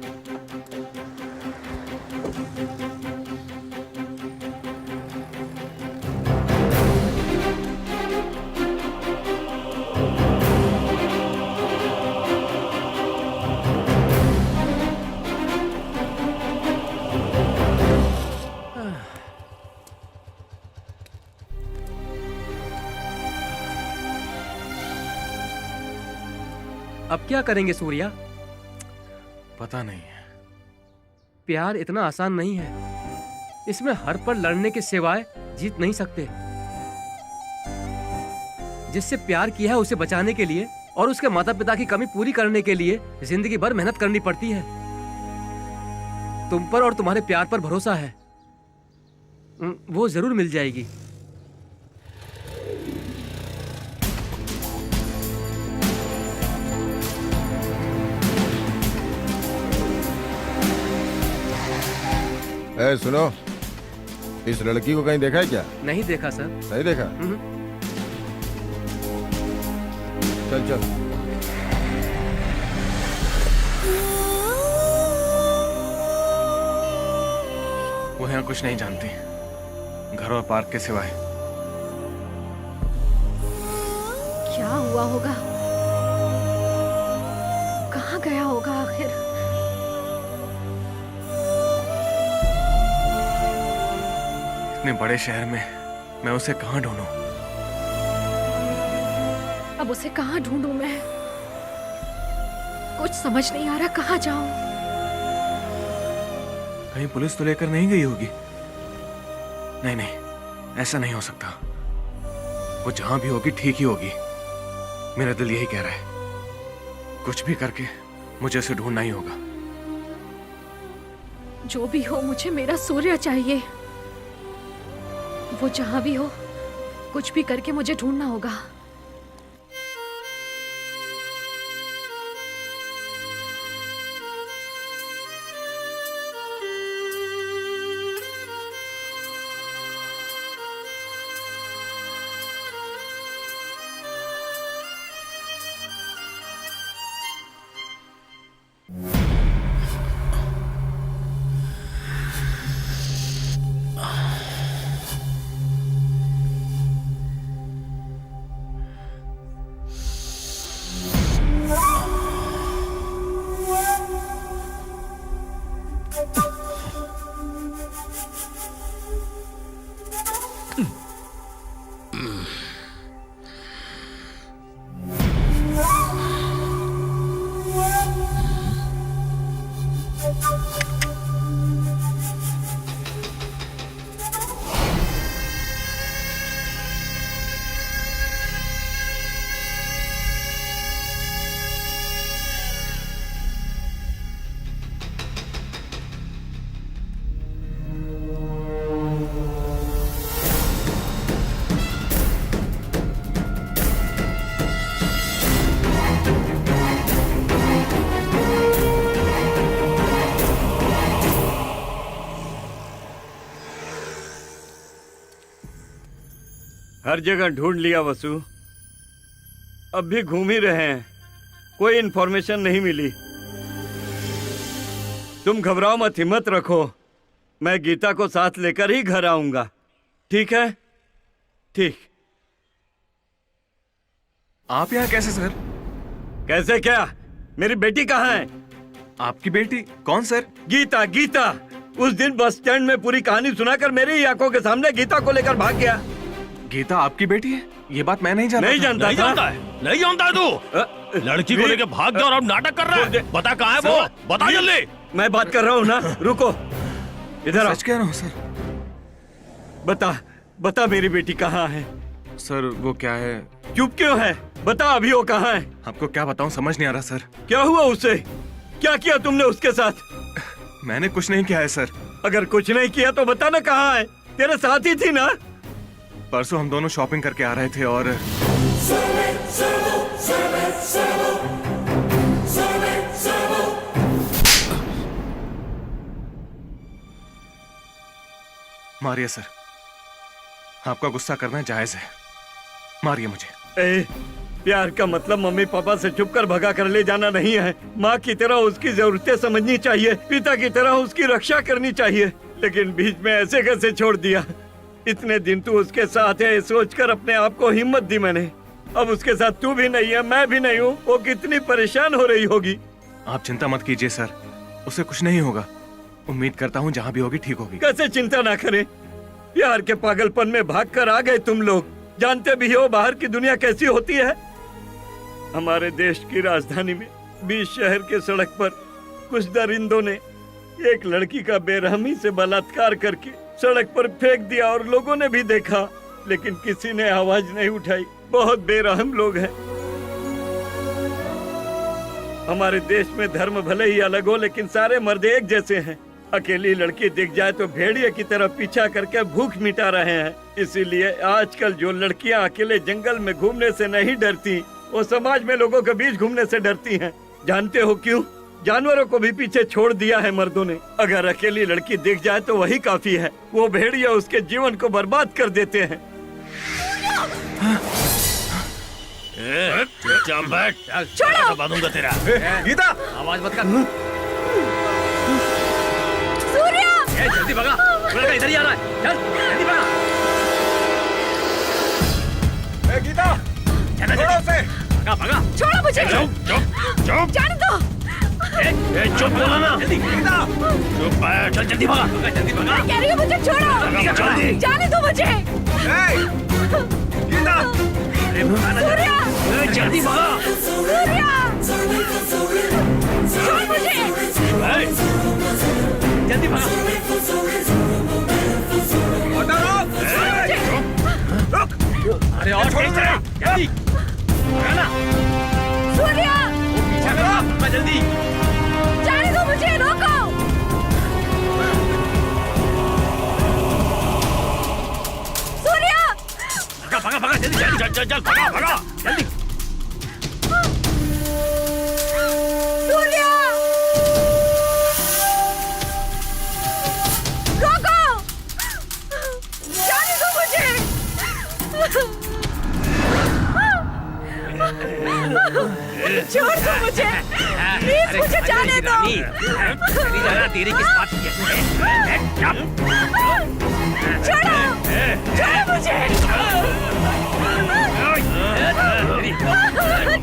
अब क्या करेंगे सूर्या? पता नहीं है। प्यार इतना आसान नहीं है। इसमें हर पल लड़ने के सिवाय जीत नहीं सकते। जिससे प्यार किया है उसे बचाने के लिए और उसके माता पिता की कमी पूरी करने के लिए जिंदगी भर मेहनत करनी पड़ती है। तुम पर और तुम्हारे प्यार पर भरोसा है, वो जरूर मिल जाएगी। ए, सुनो, इस लड़की को कहीं देखा है क्या? नहीं देखा सर। नहीं देखा? चल चल। वो यहाँ कुछ नहीं जानती, घर और पार्क के सिवाय। क्या हुआ होगा? कहाँ गया होगा आखिर? इतने बड़े शहर में मैं उसे कहाँ ढूंढूं? अब उसे कहाँ ढूंढूं मैं? कुछ समझ नहीं आ रहा, कहाँ जाऊं? कहीं पुलिस तो लेकर नहीं गई होगी? नहीं नहीं, ऐसा नहीं हो सकता। वो जहां भी होगी ठीक ही होगी। मेरा दिल यही कह रहा है। कुछ भी करके मुझे उसे ढूंढना ही होगा। जो भी हो, मुझे मेरा सूर्य चाहिए। वो जहां भी हो, कुछ भी करके मुझे ढूंढना होगा। हर जगह ढूंढ लिया वसु, अब भी घूम ही रहे हैं, कोई इन्फॉर्मेशन नहीं मिली। तुम घबराओ मत, हिम्मत रखो, मैं गीता को साथ लेकर ही घर आऊंगा, ठीक है? ठीक। आप यहाँ कैसे सर? कैसे क्या? मेरी बेटी कहाँ है? आपकी बेटी? कौन सर? गीता, गीता। उस दिन बस स्टैंड में पूरी कहानी सुनाकर मेरी ही आंखों के सामने गीता को लेकर भाग गया। गीता आपकी बेटी है? ये बात मैं नहीं जानता। नहीं जानता नहीं जानता है? नहीं जानता है तू? लड़की को लेके भाग गया और अब नाटक कर रहा है। बता कहाँ है वो? बता जल्दी। मैं बात कर रहा हूँ ना, रुको, इधर आओ। सच कह रहा हूँ सर। बता, बता मेरी बेटी कहाँ है? सर वो क्या है? चुप क्यों है? बता अभी वो कहाँ है? आपको क्या बताऊं, समझ नहीं आ रहा सर। क्या हुआ उसे? क्या किया तुमने उसके साथ? मैंने कुछ नहीं किया है सर। अगर कुछ नहीं किया तो बता ना कहाँ है? तेरे साथ ही थी ना? परसों हम दोनों शॉपिंग करके आ रहे थे और मारिए सर, आपका गुस्सा करना जायज है, मारिए मुझे। ए, प्यार का मतलब मम्मी पापा से छुप कर भगा कर ले जाना नहीं है। माँ की तरह उसकी जरूरतें समझनी चाहिए, पिता की तरह उसकी रक्षा करनी चाहिए, लेकिन बीच में ऐसे कैसे छोड़ दिया? इतने दिन तू उसके साथ है सोचकर अपने आप को हिम्मत दी मैंने। अब उसके साथ तू भी नहीं है, मैं भी नहीं हूँ, वो कितनी परेशान हो रही होगी। आप चिंता मत कीजिए सर, उसे कुछ नहीं होगा। उम्मीद करता हूँ जहाँ भी होगी ठीक होगी। कैसे चिंता ना करें? प्यार के पागलपन में भाग कर आ गए तुम लोग। जानते भी हो बाहर की दुनिया कैसी होती है। हमारे देश की राजधानी में 20 शहर के सड़क पर कुछ दरिंदों ने एक लड़की का बेरहमी से बलात्कार करके सड़क पर फेंक दिया और लोगों ने भी देखा, लेकिन किसी ने आवाज नहीं उठाई। बहुत बेरहम लोग हैं। हमारे देश में धर्म भले ही अलग हो, लेकिन सारे मर्द एक जैसे हैं। अकेली लड़की दिख जाए तो भेड़िए की तरह पीछा करके भूख मिटा रहे हैं। इसीलिए आजकल जो लड़कियां अकेले जंगल में घूमने से नहीं डरती, वो समाज में लोगों के बीच घूमने से डरती हैं। जानते हो क्यों? जानवरों को भी पीछे छोड़ दिया है मर्दों ने। अगर अकेली लड़की दिख जाए तो वही काफी है। वो भेड़िया उसके जीवन को बर्बाद कर देते हैं। चुपचाप बैठ, छोड़ो, दबा दूंगा तेरा। गीता, आवाज मत कर। सूर्या, जल्दी भगा, लड़का इधर ही आ रहा है। चल, जल्दी भगा। गीता, छोड़ो उसे। भगा, भगा। छोड़ो मुझे। चुप जाने दो। चुप बोला ना। जल्दी, गीता। चुप बैठ, चल जल्दी भगा। जल्दी भगा। मैं कह रही हूँ मुझे छोड़ो। जल्दी। जाने दो मुझे। गीता, सूर्या, जल्दी भगा। सूर्या, छोड़ मुझे। जल्दी भगा। अरे और तेज चला, जल्दी। भगा ना। सूर्या, पीछा करो, भगा जल्दी। जाने दो मुझे, रोको। सूर्या, भगा, भगा, भगा, जल्दी, जल्दी, चल चल चल, भगा भगा जल्दी। सूर्या, रोको। जाने दो मुझे। छोड़ दो मुझे, प्लीज मुझे जाने दो। चली जाना, तेरी किस बात की है? छोड़ो, छोड़ो मुझे।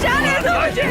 जाने दो मुझे।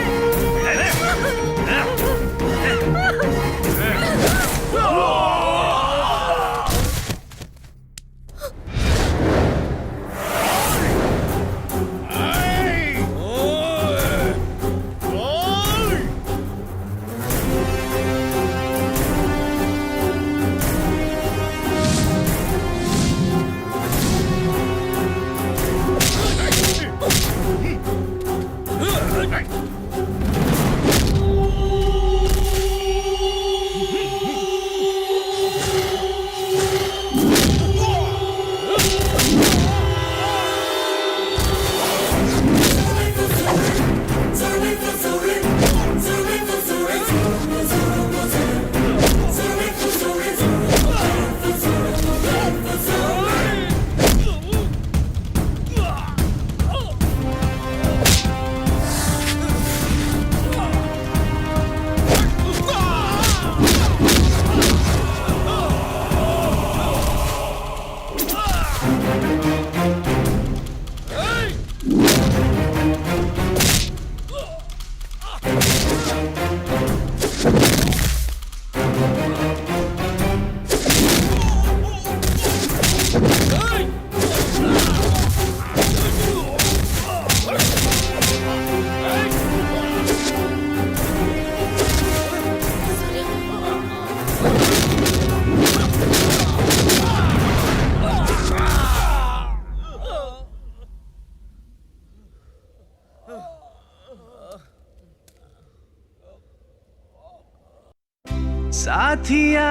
साथिया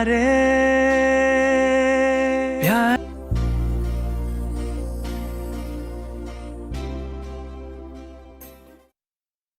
रे